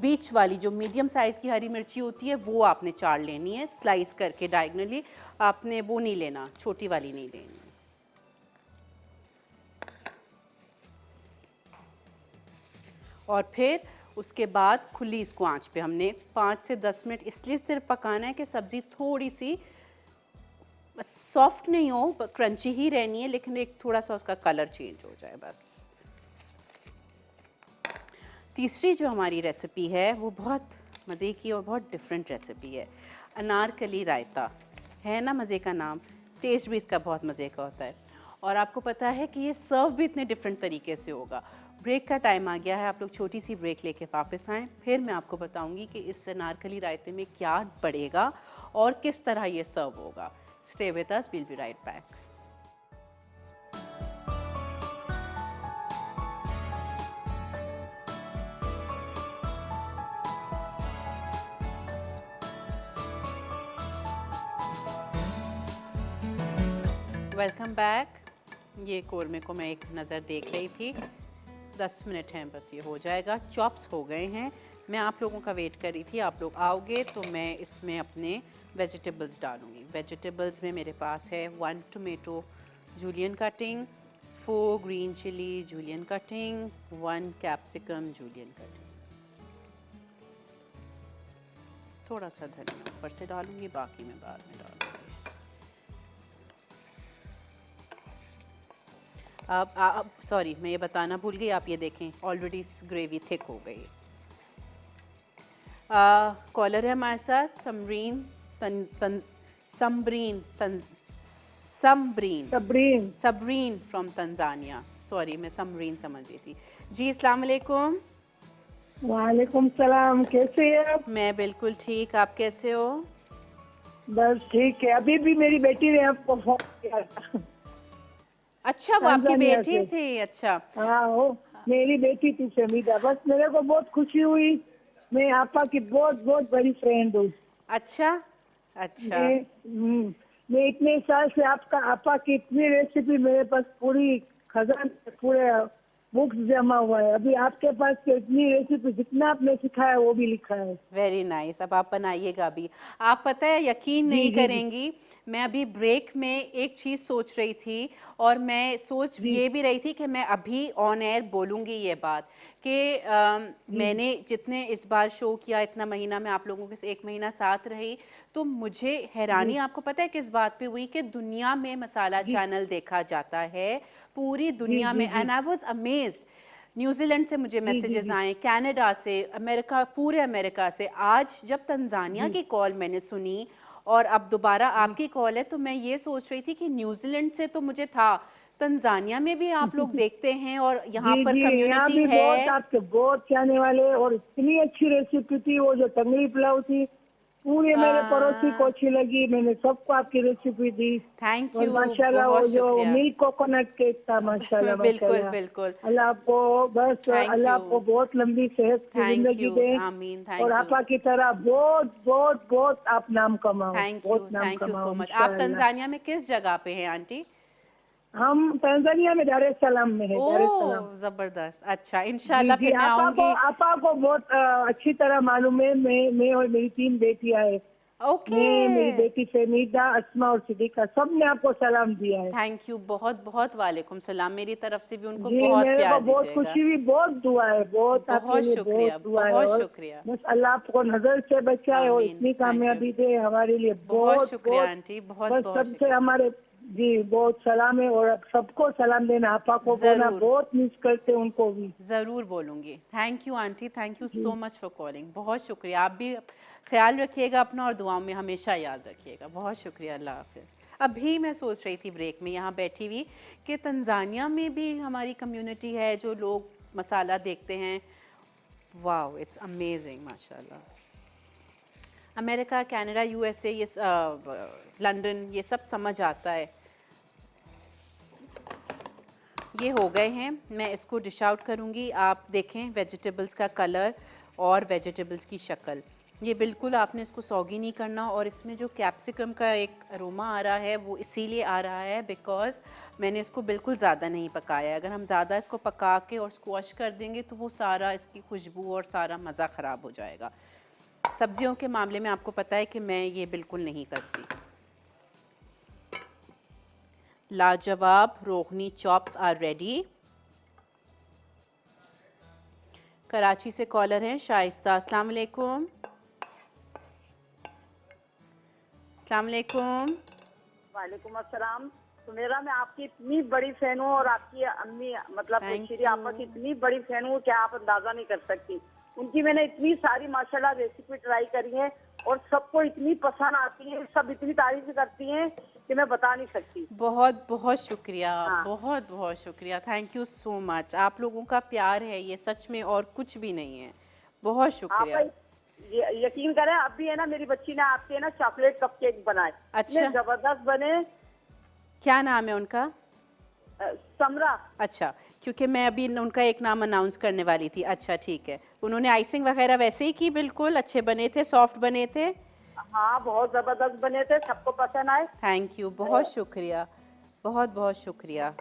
बीच वाली जो मीडियम साइज़ की हरी मिर्ची होती है वो आपने 4 लेनी है, स्लाइस करके डायगनली। आपने वो नहीं लेना, छोटी वाली नहीं लेनी। और फिर उसके बाद खुली इसको आंच पे हमने 5 से 10 मिनट इसलिए सिर्फ पकाना है कि सब्ज़ी थोड़ी सी सॉफ्ट नहीं हो, क्रंची ही रहनी है, लेकिन एक थोड़ा सा उसका कलर चेंज हो जाए बस। तीसरी जो हमारी रेसिपी है वो बहुत मज़े की और बहुत डिफरेंट रेसिपी है। अनारकली रायता है ना, मज़े का नाम, टेस्ट भी इसका बहुत मज़े का होता है। और आपको पता है कि ये सर्व भी इतने डिफरेंट तरीके से होगा। ब्रेक का टाइम आ गया है, आप लोग छोटी सी ब्रेक लेके वापस आएँ, फिर मैं आपको बताऊंगी कि इस अनारकली रायते में क्या पड़ेगा और किस तरह ये सर्व होगा। Stay with us, we'll be right back. Welcome back. ये कोरमे को मैं एक नज़र देख रही थी, 10 मिनट हैं बस, ये हो जाएगा। चॉप्स हो गए हैं, मैं आप लोगों का वेट कर रही थी, आप लोग आओगे तो मैं इसमें अपने वेजिटेबल्स डालूँगी। वेजिटेबल्स में मेरे पास है 1 tomato julienne cutting, 4 green chilli julienne cutting, 1 capsicum julienne cutting, थोड़ा सा धनिया ऊपर से डालूँगी, बाकी मैं बाद में डालूँगी। अब सॉरी, मैं ये बताना भूल गई, आप ये देखें ऑलरेडी ग्रेवी थिक हो गई। कॉलर है हमारे साथ समरीन सबरीन फ्रॉम तंजानिया। सॉरी, मैं समरीन समझ रही थी। जी अस्सलाम वालेकुम। वालेकुम सलाम, कैसे हैं आप? मैं बिल्कुल ठीक, आप कैसे हो? बस ठीक है। अभी भी मेरी बेटी ने आपको फोन किया था। अच्छा, वो आपकी तंजानिया बेटी से। थी? अच्छा हाँ, वो मेरी बेटी थी शमीदा। बस मेरे को बहुत खुशी हुई। मैं आपा की बहुत बहुत बड़ी फ्रेंड हूँ। अच्छा अच्छा। मैं इतने साल से आपका आपा की इतनी रेसिपी मेरे पास पूरी खजान पूरे बुक्स जमा हुआ है। अभी आपके पास तो इतनी रेसिपी जितना आपने सिखाया वो भी लिखा है। Very nice. अब आप बनाइएगा भी। आप पता है, यकीन जी नहीं जी जी करेंगी, मैं अभी ब्रेक में एक चीज़ सोच रही थी और मैं सोच जी ये भी रही थी कि मैं अभी ऑन एयर बोलूँगी ये बात कि जी मैंने जितने इस बार शो किया, इतना महीना मैं आप लोगों के से 1 महीना साथ रही, तो मुझे हैरानी जी आपको पता है किस बात पे हुई कि दुनिया में मसाला जी चैनल देखा जाता है, पूरी जी दुनिया जी में। And I was amazed. New Zealand से मुझे जी जी मैसेजेस जी आए, कनाडा से, अमेरिका, पूरे अमेरिका से। आज जब तंजानिया जी की कॉल मैंने सुनी और अब दोबारा जी आपकी कॉल है, तो मैं ये सोच रही थी कि न्यूजीलैंड से तो मुझे था, तंजानिया में भी आप लोग देखते हैं और यहाँ जी पर जी, यहाँ कम्युनिटी भी बहुत है। आपके बहुत चाहने वाले। और इतनी अच्छी रेसिपी थी वो जो तंगड़ी पुलाव थी, पूरे मेरे पड़ोसी को अच्छी लगी। मैंने सबको आपकी रेसिपी दी। थैंक और यू, माशाल्लाह वो बहुत जो शुक्रिया। मिल्क कोकोनट केक था, माशाल्लाह बिल्कुल माशाल्लाह। बिल्कुल। अल्लाह आपको बस थैंक अल्लाह यू, आपको बहुत लंबी सेहत की थैंक जिंदगी यू, दे। आमीन, और थैंक यू, आपा की तरह बहुत बहुत बहुत आप नाम कमाओ, बहुत नाम थैंक यू कमाओ सो मच। आप इंशाअल्लाह। तंजानिया में किस जगह पे हैं आंटी? हम तंजानिया में दार es सलाम में है, दार es सलाम। ओह ज़बरदस्त। अच्छा, जी इंशाल्लाह जी, फिर मैं आऊँगी। आपा को बहुत अच्छी तरह मालूम है। मैं और मेरी 3 बेटियां है। ओके, मैं, मेरी बेटी फहमीदा, अस्मा और सिद्दीका, सब ने आपको सलाम दिया है। थैंक यू, बहुत बहुत वालेकुम सलाम। मेरी तरफ से भी उनको जी, बहुत मेरे को प्यार बहुत दीजिएगा। खुशी हुई, बहुत दुआ है, बहुत आपके बहुत लिए बहुत शुक्रिया, दुआ है। बहुत और शुक्रिया। बस अल्लाह आपको नजर से बचाए और आमीन, इतनी थैंक यू। कामयाबी दे हमारे लिए। बहुत बहुत शुक्रिया बहुत आंटी, बहुत बस बहुत सबसे शुक्रिया। हमारे जी बहुत सलाम है। और अब सबको सलाम देना, आपा को बोलना, ज़रूर, बहुत मिस करते हैं उनको भी। ज़रूर बोलूँगी। Thank you aunty, thank you ji so much for calling. बहुत शुक्रिया। आप भी ख्याल रखिएगा अपना और दुआओं में हमेशा याद रखिएगा। बहुत शुक्रिया, अल्लाह हाफ़िज़। अभी मैं सोच रही थी ब्रेक में यहाँ बैठी हुई कि तंजानिया में भी हमारी कम्युनिटी है जो लोग मसाला देखते हैं। वाओ, इट्स अमेजिंग, माशाल्लाह। अमेरिका, कनाडा, यूएसए, ये लंदन, ये सब समझ आता है। ये हो गए हैं, मैं इसको डिश आउट करूँगी। आप देखें वेजिटेबल्स का कलर और वेजिटेबल्स की शक्ल, ये बिल्कुल आपने इसको सौगी नहीं करना। और इसमें जो कैप्सिकम का एक अरोमा आ रहा है वो इसीलिए आ रहा है बिकॉज़ मैंने इसको बिल्कुल ज़्यादा नहीं पकाया। अगर हम ज़्यादा इसको पका के और स्क्वॉश कर देंगे तो वो सारा इसकी खुशबू और सारा मज़ा ख़राब हो जाएगा। सब्जियों के मामले में आपको पता है कि मैं ये बिल्कुल नहीं करती। लाजवाब रोगनी चॉप्स आर रेडी। कराची से कॉलर हैं शाइस्ता। अस्सलाम वालेकुम। अस्सलाम वालेकुम। वालेकुम अस्सलाम। सुमेरा, मैं आपकी इतनी बड़ी फैन हूँ और आपकी अम्मी मतलब श्री आपा की इतनी बड़ी फैन हूँ कि आप अंदाजा नहीं कर सकती। उनकी मैंने इतनी सारी माशाल्लाह रेसिपी ट्राई करी है और सबको इतनी पसंद आती है, सब इतनी तारीफ करती हैं कि मैं बता नहीं सकती। बहुत बहुत शुक्रिया। हाँ। बहुत बहुत शुक्रिया, थैंक यू सो मच। आप लोगों का प्यार है ये, सच में और कुछ भी नहीं है। बहुत शुक्रिया। आप यकीन करें, अब भी है ना मेरी बच्ची ने आपके ना चॉकलेट कप केक बनाए। अच्छा। जबरदस्त बने। क्या नाम है उनका? समरा। अच्छा, क्योंकि मैं अभी उनका एक नाम अनाउंस करने वाली थी। अच्छा ठीक है। उन्होंने आइसिंग वगैरह वैसे ही की, बिल्कुल अच्छे बने थे, सॉफ्ट बने थे। हाँ, बहुत जबरदस्त बने थे, सबको पसंद आए। थैंक यू, बहुत शुक्रिया, बहुत बहुत शुक्रिया।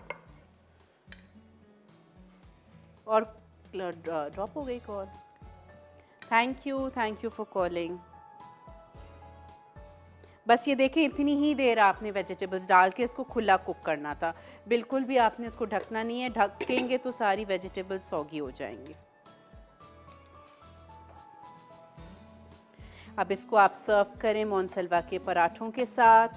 और ड्रॉप हो गई call. Thank you for calling. बस ये देखें, इतनी ही देर आपने वेजिटेबल्स डाल के इसको खुला कुक करना था। बिल्कुल भी आपने इसको ढकना नहीं है, ढकेंगे तो सारी वेजिटेबल्स सौगी हो जाएंगी। अब इसको आप सर्व करें मोनसलवा के पराठों के साथ,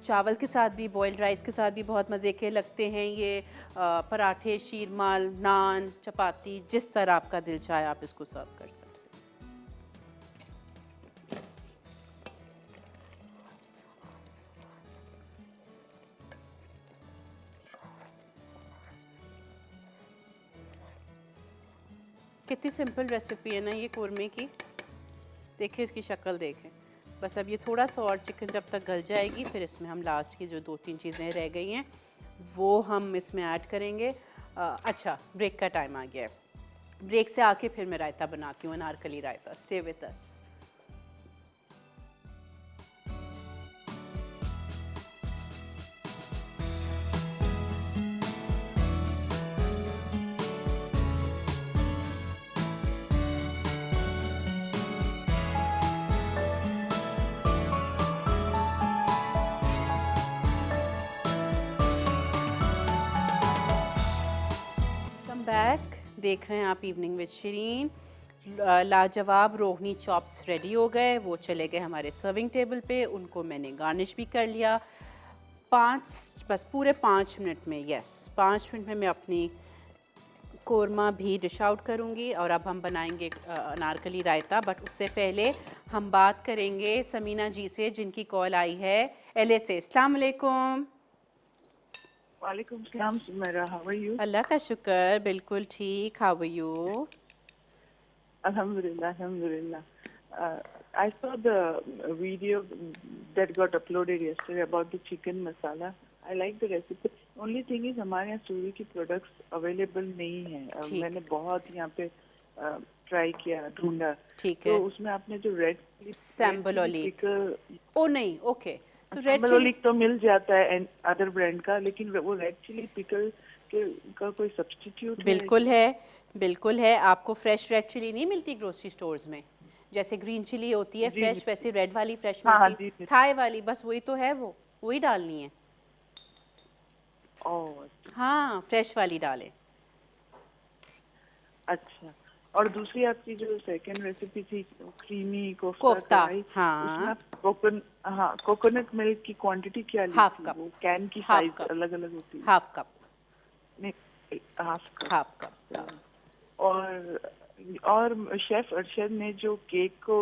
चावल के साथ भी, बॉइल्ड राइस के साथ भी बहुत मज़े के लगते हैं ये पराठे, शीरमाल, नान, चपाती, जिस तरह आपका दिल चाहे आप इसको सर्व कर सकते हैं। कितनी सिंपल रेसिपी है ना ये कोरमे की। देखिए इसकी शक्ल देखें। बस अब ये थोड़ा सा और चिकन जब तक गल जाएगी फिर इसमें हम लास्ट की जो 2-3 चीज़ें रह गई हैं वो हम इसमें ऐड करेंगे। अच्छा, ब्रेक का टाइम आ गया है। ब्रेक से आके फिर मैं रायता बनाती हूँ, Anarkali raita. Stay with us. Back देख रहे हैं आप इवनिंग विद शिरीन। लाजवाब रोहनी चॉप्स रेडी हो गए, वो चले गए हमारे सर्विंग टेबल पे। उनको मैंने गार्निश भी कर लिया। बस पूरे 5 मिनट में, यस 5 मिनट में मैं अपनी कोरमा भी डिश आउट करूँगी और अब हम बनाएंगे अनारकली रायता। बट उससे पहले हम बात करेंगे समीना जी से जिनकी कॉल आई है LA से। अस्सलाम वालेकुम। वालेकुम सलाम सुमेरा, हाउ आर यू? अल्लाह का शुक्र, बिल्कुल ठीक। How are you? Alhamdulillah, alhamdulillah. I saw the video that got uploaded yesterday about the chicken masala. I like the recipe. Only thing is हमारे यहाँ सूरी की products available नहीं है। मैंने बहुत यहाँ पे ट्राई किया, ढूंढा। ठीक है। तो उसमें आपने जो रेड सैम्बलोलिक, ओ नहीं, ओके, तो रेड सैम्बलोलिक तो मिल जाता है अदर ब्रांड का, लेकिन वो रेड चिली पिकल का कोई सब्स्टिट्यूट बिल्कुल है, बिल्कुल है। आपको फ्रेश रेड चिली नहीं मिलती ग्रोसरी स्टोर्स में? जैसे ग्रीन चिली होती है फ्रेश, वैसे रेड वाली फ्रेश मिलती है, थाई वाली। बस वही तो है, वो वही डालनी है। हाँ, फ्रेश वाली डालें। अच्छा, और दूसरी आपकी जो सेकंड रेसिपी थी क्रीमी कोफ्ता, हाँ, कोकोनट मिल्क की क्वांटिटी क्या ली? Half cup. वो कैन की साइज अलग अलग होती है। Half cup. नहीं, हाफ कप। और शेफ अरशद ने जो केक को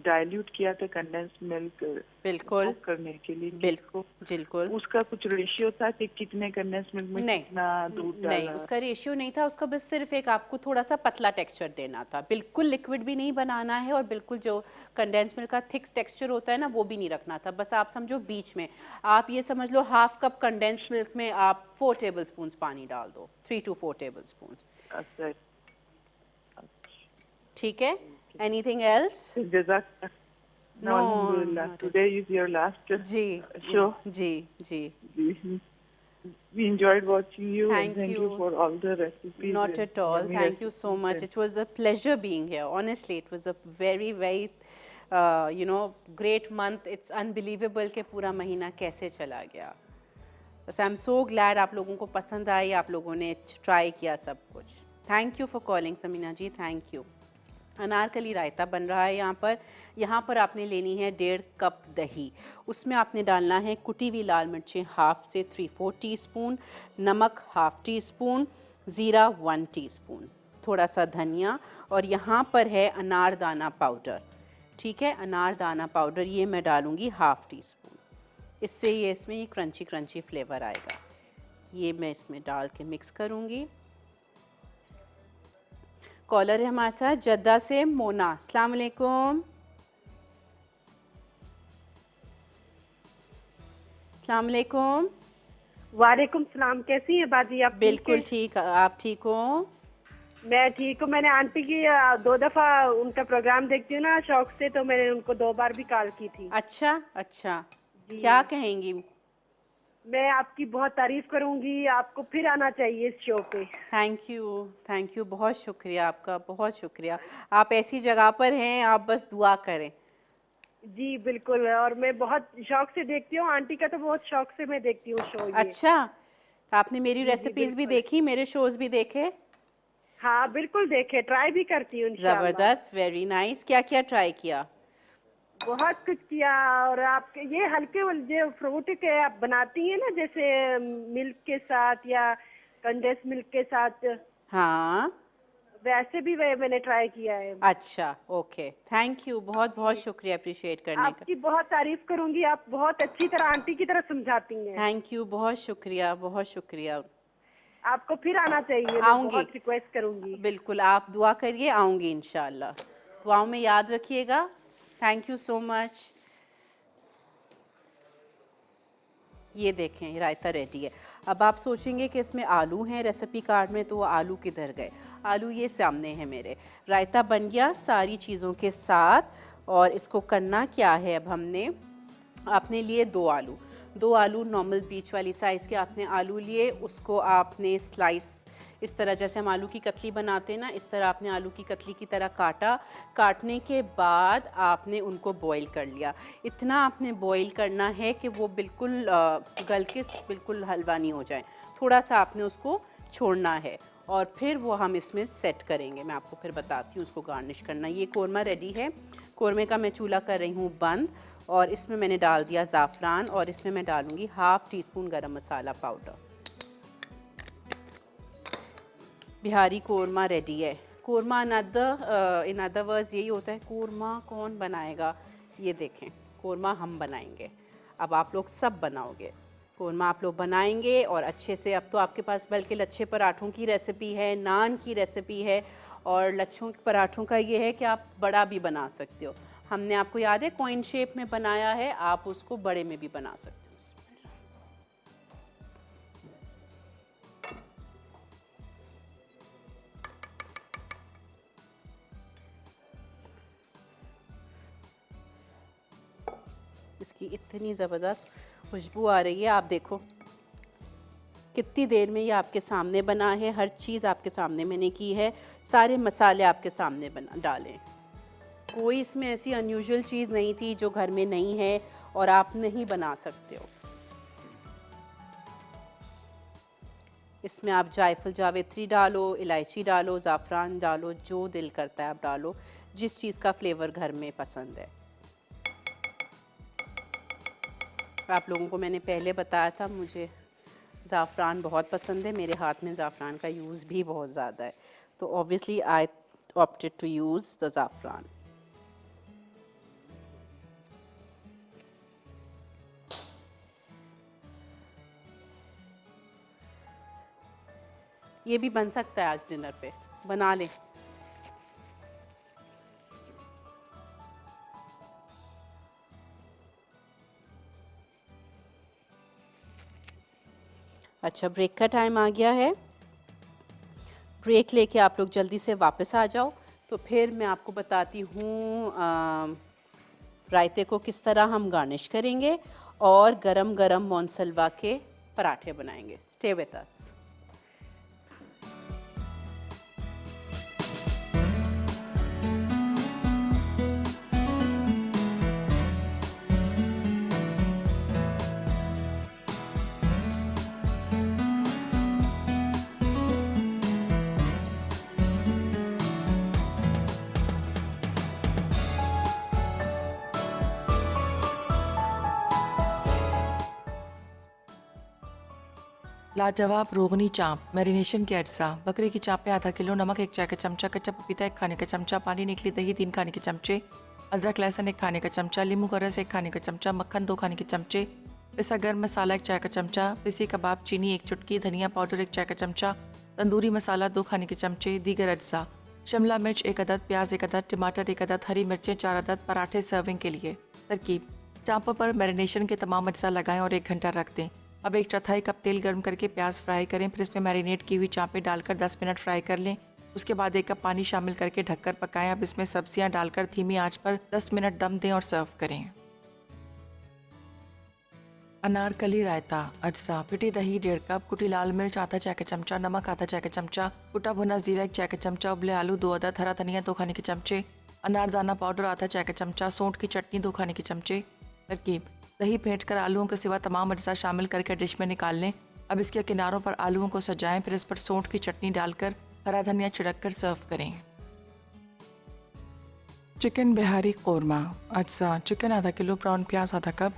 डाइल्यूट किया था कंडेंस मिल्क बिल्कुल करने के लिए, बिल्कुल उसका कुछ रेशियो था कि कितने कंडेंस मिल्क में कितना दूध डालना? नहीं, उसका रेशियो नहीं था। उसका बस सिर्फ एक आपको थोड़ा सा पतला टेक्सचर देना था। बिल्कुल लिक्विड भी नहीं बनाना है और बिल्कुल जो कंडेंस मिल्क का थिक टेक्सचर होता है ना वो भी नहीं रखना था। बस आप समझो बीच में। आप ये समझ लो हाफ कप कंडेंस मिल्क में आप 4 टेबल स्पून पानी डाल दो, 3 to 4 टेबल स्पून। अच्छा, ठीक है। Anything else? No, alhamdulillah. Today is your last show. जी. We enjoyed watching you. Thank you for all the recipes. Not at all. Thank you so much. It was a pleasure being here. Honestly, it was a very, very, great month. It's unbelievable कि पूरा महीना कैसे चला गया। बस I'm so glad आप लोगों को पसंद आई, आप लोगों ने ट्राई किया सब कुछ। Thank you for calling, Samina ji, thank you. Anarkali रायता बन रहा है यहाँ पर आपने लेनी है 1.5 कप दही। उसमें आपने डालना है कुटी हुई लाल मिर्चें 1/2 से 3/4 टीस्पून, नमक 1/2 टीस्पून, ज़ीरा 1 टीस्पून, थोड़ा सा धनिया, और यहाँ पर है अनारदाना पाउडर। ठीक है, अनारदाना पाउडर ये मैं डालूँगी 1/2 टीस्पून। इससे ये इसमें ये क्रंची क्रंची फ्लेवर आएगा। ये मैं इसमें डाल के मिक्स करूँगी। कॉलर है हमारे साथ जद्दा से मोना। अस्सलाम वालेकुम। अस्सलाम वालेकुम। वालेकुम सलाम। कैसी हैं बाजी आप? बिल्कुल ठीक, आप ठीक हो? मैं ठीक हूँ। मैंने आंटी की 2 दफ़ा उनका प्रोग्राम देखती हूँ ना शौक से, तो मैंने उनको 2 बार भी कॉल की थी। अच्छा, क्या कहेंगी? मैं आपकी बहुत तारीफ करूंगी, आपको फिर आना चाहिए इस शो पे। थैंक यू, बहुत शुक्रिया आपका, बहुत शुक्रिया। आप ऐसी जगह पर हैं, आप बस दुआ करें। जी बिल्कुल, और मैं बहुत शौक से देखती हूँ आंटी का, तो बहुत शौक से मैं देखती हूँ शो। अच्छा, आपने मेरी रेसिपीज भी देखी, मेरे शोज भी देखे? हाँ बिल्कुल देखे, ट्राई भी करती हूँ। जबरदस्त, वेरी नाइस। क्या क्या ट्राई किया? बहुत कुछ किया। और आपके ये हल्के जो फ्रूट के आप बनाती हैं ना, जैसे मिल्क के साथ या कंडेंस मिल्क के साथ, हाँ वैसे भी मैंने ट्राई किया है। अच्छा, ओके, थैंक यू, बहुत बहुत शुक्रिया अप्रिशिएट करने का। आपकी बहुत तारीफ करूंगी, आप बहुत अच्छी तरह आंटी की तरह समझाती हैं। थैंक यू, बहुत शुक्रिया, बहुत शुक्रिया। आपको फिर आना चाहिए, आऊंगी, बहुत रिक्वेस्ट करूंगी। बिल्कुल, आप दुआ करिए, आऊंगी इंशाल्लाह। दुआओं में याद रखिएगा। Thank you so much. ये देखें रायता रेडी है। अब आप सोचेंगे कि इसमें आलू हैं रेसिपी कार्ड में, तो वो आलू किधर गए? आलू ये सामने है मेरे। रायता बन गया सारी चीज़ों के साथ। और इसको करना क्या है, अब हमने आपने लिए 2 आलू नॉर्मल बीच वाली साइज़ के आपने आलू लिए, उसको आपने स्लाइस इस तरह जैसे हम आलू की कतली बनाते हैं ना, इस तरह आपने आलू की कतली की तरह काटा। काटने के बाद आपने उनको बॉईल कर लिया। इतना आपने बॉईल करना है कि वो बिल्कुल गल के बिल्कुल हलवा नहीं हो जाए। थोड़ा सा आपने उसको छोड़ना है और फिर वो हम इसमें सेट करेंगे। मैं आपको फिर बताती हूँ उसको गार्निश करना। ये कोरमा रेडी है। कोरमे का मैं चूल्हा कर रही हूँ बंद और इसमें मैंने डाल दिया ज़ाफ़रान और इसमें मैं डालूँगी हाफ़ टी स्पून गरम मसाला पाउडर। बिहारी कोरमा रेडी है। कोरमा इन अदर वर्ड्स यही होता है, कोरमा कौन बनाएगा? ये देखें, कोरमा हम बनाएंगे। अब आप लोग सब बनाओगे कोरमा, आप लोग बनाएंगे और अच्छे से। अब तो आपके पास बल्कि लच्छे पराठों की रेसिपी है, नान की रेसिपी है और लच्छों पराठों का ये है कि आप बड़ा भी बना सकते हो। हमने आपको याद है कॉइन शेप में बनाया है, आप उसको बड़े में भी बना सकते हो। इसकी इतनी ज़बरदस्त खुशबू आ रही है, आप देखो कितनी देर में ये आपके सामने बना है। हर चीज़ आपके सामने मैंने की है, सारे मसाले आपके सामने डाले। कोई इसमें ऐसी अनयूजुअल चीज़ नहीं थी जो घर में नहीं है और आप नहीं बना सकते हो। इसमें आप जायफल जावित्री डालो, इलायची डालो, ज़ाफ़रान डालो, जो दिल करता है आप डालो, जिस चीज़ का फ्लेवर घर में पसंद है। आप लोगों को मैंने पहले बताया था मुझे ज़ाफ़रान बहुत पसंद है। मेरे हाथ में ज़ाफ़रान का यूज़ भी बहुत ज़्यादा है, तो obviously I opted to use the zafran. ये भी बन सकता है आज डिनर पे, बना लें। अच्छा, ब्रेक का टाइम आ गया है। ब्रेक लेके आप लोग जल्दी से वापस आ जाओ, तो फिर मैं आपको बताती हूँ रायते को किस तरह हम गार्निश करेंगे और गरम गरम मोनसलवा के पराठे बनाएंगे। स्टे विद अस। लाजवाब रोगनी चाँप, मैरिनेशन के अज्जा। बकरे की चाँप पे आधा किलो नमक, 1 चाय का चमचा, कच्चा पपीता 1 खाने का चमचा, पानी निकली दही 3 खाने के चमचे, अदरक लहसुन 1 खाने का चमचा, नींबू का रस 1 खाने का चमचा, मक्खन 2 खाने के चमचे, पिसा गर्म मसाला 1 चाय का चमचा, पिसी कबाब चीनी 1 चुटकी, धनिया पाउडर 1 चाय का चमचा, तंदूरी मसाला 2 खाने के चमचे, दीगर अज्जा। शिमला मिर्च 1 अदद, प्याज 1 अदद, टमाटर 1 अदद, हरी मिर्चें 4 अदद। पराठे सर्विंग के लिए। तरकीब: चाँपों पर मैरिनेशन के तमाम अज्जा लगाएं और 1 घंटा रख दें। अब 1/4 कप तेल गर्म करके प्याज फ्राई करें, फिर इसमें मैरिनेट की हुई चाँपें डालकर 10 मिनट फ्राई कर लें। उसके बाद 1 कप पानी शामिल करके ढककर पकाएं। अब इसमें सब्जियां डालकर धीमी आंच पर 10 मिनट दम दें और सर्व करें। अनारकली रायता अज्जा: पिटी दही 1.5 कप, कुटी लाल मिर्च आधा चाय का चमचा, नमक आधा चाय का चमचा, कुटा भुना जीरा 1 चाय का चमचा, उबले आलू 2 अदद, हरा धनिया 2 खाने के चमचे, अनारदाना पाउडर आधा चाय का चमचा, सौंठ की चटनी 2 खाने के चमचे। तरकीब: दही फेंट कर आलूओं के सिवा तमाम अज्जा शामिल करके डिश में निकाल लें। अब इसके किनारों पर आलूओं को सजाएं, फिर इस पर सौंठ की चटनी डालकर हरा धनिया छिड़क कर सर्व करें। चिकन बिहारी कोरमा अज्जा: चिकन आधा किलो, ब्राउन प्याज आधा कप,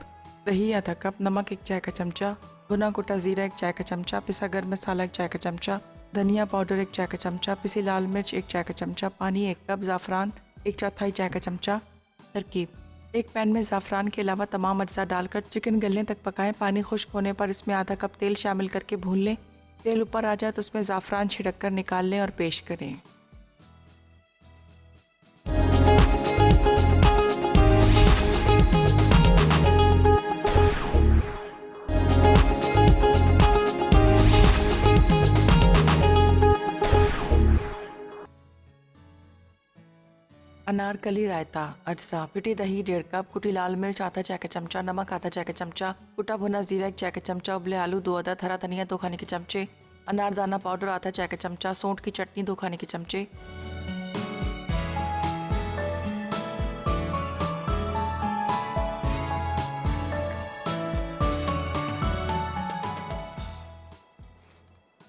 दही आधा कप, नमक 1 चाय का चमचा, भुना कुटा जीरा 1 चाय का चमचा, पिसा गर्म मसाला 1 चाय का चमचा, धनिया पाउडर 1 चाय का चमचा, पिसी लाल मिर्च 1 चाय का चमचा, पानी 1 कप, ज़ाफ़रान 1/4 चाय का चमचा। तरकीब: एक पैन में ज़ाफ़रान के अलावा तमाम अज्जा डालकर चिकन गलने तक पकाएं। पानी खुश्क होने पर इसमें आधा कप तेल शामिल करके भून लें। तेल ऊपर आ जाए तो उसमें ज़ाफ़रान छिड़क कर निकाल लें और पेश करें। अनारकली रायता अज्जा पिटी दही 1.5 कप, कुटी लाल मिर्च आधा चाय का चमचा, नमक आधा चाय का चमचा, कुटा भुना जीरा 1 चाय का चमचा, उबले आलू 2 अदद, हरा धनिया 2 खाने के चमचे, अनारदाना पाउडर आधा चाय का चमचा, सौंठ की चटनी 2 खाने के चमचे।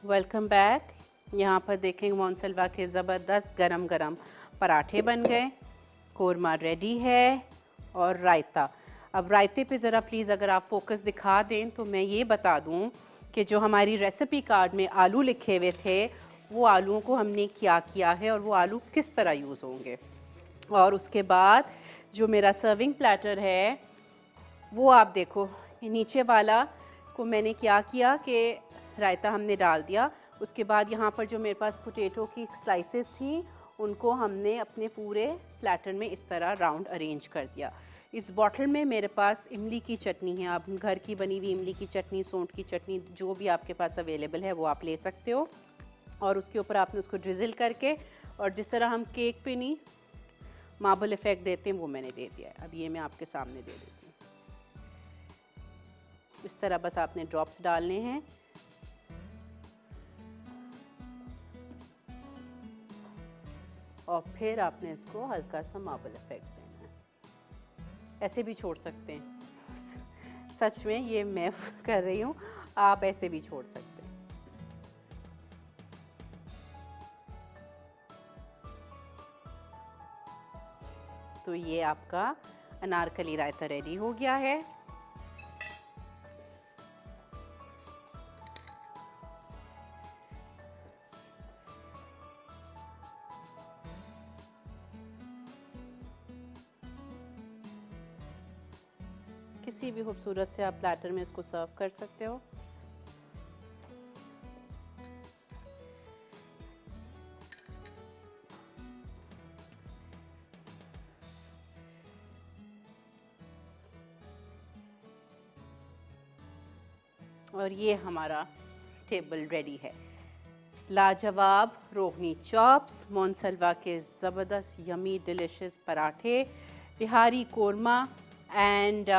Welcome back. यहाँ पर देखेंगे मोनसलवा के ज़बरदस्त गरम गरम पराठे बन गए, कोरमा रेडी है और रायता। अब रायते पे ज़रा प्लीज़ अगर आप फोकस दिखा दें तो मैं ये बता दूं कि जो हमारी रेसिपी कार्ड में आलू लिखे हुए थे वो आलूओं को हमने क्या किया है और वो आलू किस तरह यूज़ होंगे। और उसके बाद जो मेरा सर्विंग प्लेटर है वो आप देखो, नीचे वाला को मैंने क्या किया कि रायता हमने डाल दिया। उसके बाद यहाँ पर जो मेरे पास पोटैटो की स्लाइसेस थी उनको हमने अपने पूरे प्लेटर में इस तरह राउंड अरेंज कर दिया। इस बॉटल में मेरे पास इमली की चटनी है, आप घर की बनी हुई इमली की चटनी, सौंठ की चटनी, जो भी आपके पास अवेलेबल है वो आप ले सकते हो। और उसके ऊपर आपने उसको ड्रिज़ल करके और जिस तरह हम केक पे नहीं मार्बल इफ़ेक्ट देते हैं वो मैंने दे दिया है। अब ये मैं आपके सामने दे देती हूँ। इस तरह बस आपने ड्रॉप्स डालने हैं। और फिर आपने इसको हल्का सा मार्बल इफेक्ट देना है। ऐसे भी छोड़ सकते हैं, सच में ये मैं कर रही हूँ, आप ऐसे भी छोड़ सकते हैं। तो ये आपका अनारकली रायता रेडी हो गया है। किसी भी खूबसूरत से आप प्लेटर में इसको सर्व कर सकते हो। और ये हमारा टेबल रेडी है। लाजवाब रोगनी चॉप्स, मोनसलवा के ज़बरदस्त यमी डिलिशियस पराठे, बिहारी कोरमा एंड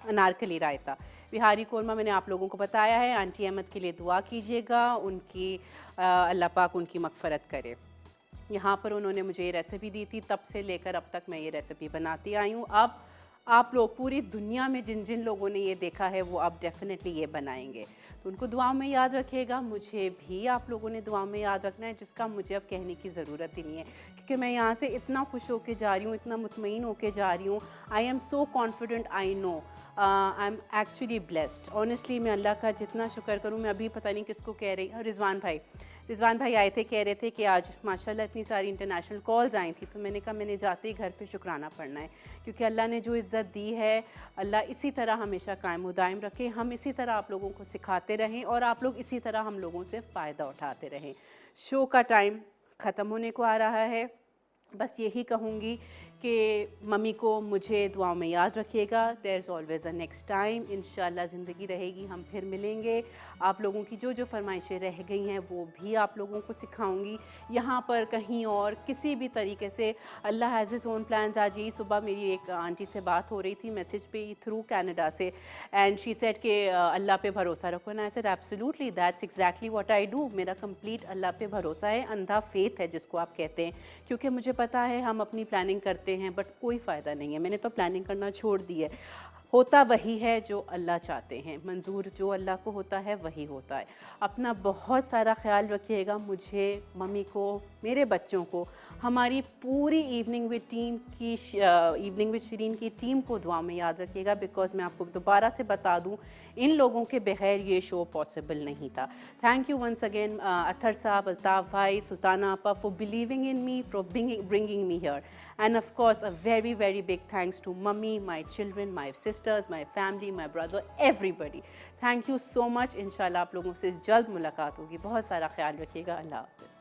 अनारकली रायता। बिहारी कोरमा मैंने आप लोगों को बताया है। आंटी अहमद के लिए दुआ कीजिएगा, उनकी अल्लाह पाक उनकी मग़फ़रत करे। यहाँ पर उन्होंने मुझे ये रेसिपी दी थी, तब से लेकर अब तक मैं ये रेसिपी बनाती आई हूँ। अब आप लोग पूरी दुनिया में जिन जिन लोगों ने ये देखा है वो अब डेफिनेटली ये बनाएंगे, तो उनको दुआओं में याद रखिएगा। मुझे भी आप लोगों ने दुआओं में याद रखना है, जिसका मुझे अब कहने की ज़रूरत ही नहीं है, क्योंकि मैं यहाँ से इतना खुश होके जा रही हूँ, इतना मुतमईन होके जा रही हूँ। आई am so confident, I know I am actually blessed. Honestly मैं अल्लाह का जितना शुक्र करूँ, मैं अभी पता नहीं किसको कह रही हूँ। रिजवान भाई आए थे, कह रहे थे कि आज माशाल्लाह इतनी सारी इंटरनेशनल कॉल्स आई थी, तो मैंने कहा मैंने जाते ही घर पे शुक्राना पढ़ना है, क्योंकि अल्लाह ने जो इज़्ज़त दी है अल्लाह इसी तरह हमेशा कायम दायम रखे। हम इसी तरह आप लोगों को सिखाते रहें और आप लोग इसी तरह हम लोगों से फ़ायदा उठाते रहें। शो का टाइम ख़त्म होने को आ रहा है, बस यही कहूँगी कि मम्मी को मुझे दुआओं में याद रखिएगा। There is always a next time. इंशाल्लाह ज़िंदगी रहेगी, हम फिर मिलेंगे। आप लोगों की जो जो फरमाइशें रह गई हैं वो भी आप लोगों को सिखाऊंगी। यहाँ पर कहीं और किसी भी तरीके से अल्लाह हैज़ हिज़ ओन प्लान्स। आज यही सुबह मेरी एक आंटी से बात हो रही थी मैसेज पे थ्रू कनाडा से, एंड शी सेड कि अल्लाह पे भरोसा रखो ना। I said absolutely, that's exactly what I do. मेरा कंप्लीट अल्लाह पे भरोसा है, अंधा फेथ है जिसको आप कहते हैं, क्योंकि मुझे पता है हम अपनी प्लानिंग करते हैं बट कोई फ़ायदा नहीं है। मैंने तो प्लानिंग करना छोड़ दी है। होता वही है जो अल्लाह चाहते हैं, मंजूर जो अल्लाह को होता है वही होता है। अपना बहुत सारा ख्याल रखिएगा, मुझे, मम्मी को, मेरे बच्चों को, हमारी पूरी इवनिंग विद शिरीन की टीम को दुआ में याद रखिएगा, बिकॉज मैं आपको दोबारा से बता दूं इन लोगों के बगैर ये शो पॉसिबल नहीं था। थैंक यू वंस अगेन अतर साहब, अल्ताफ़ भाई, सुल्ताना आपा for believing in me, for bringing me here, And of course, a very, very big thanks to mummy, my children, my sisters, my family, my brother, everybody. Thank you so much. इंशाल्लाह आप लोगों से जल्द मुलाकात होगी. बहुत सारा ख्याल रखिएगा. अल्लाह हाफ़िज़.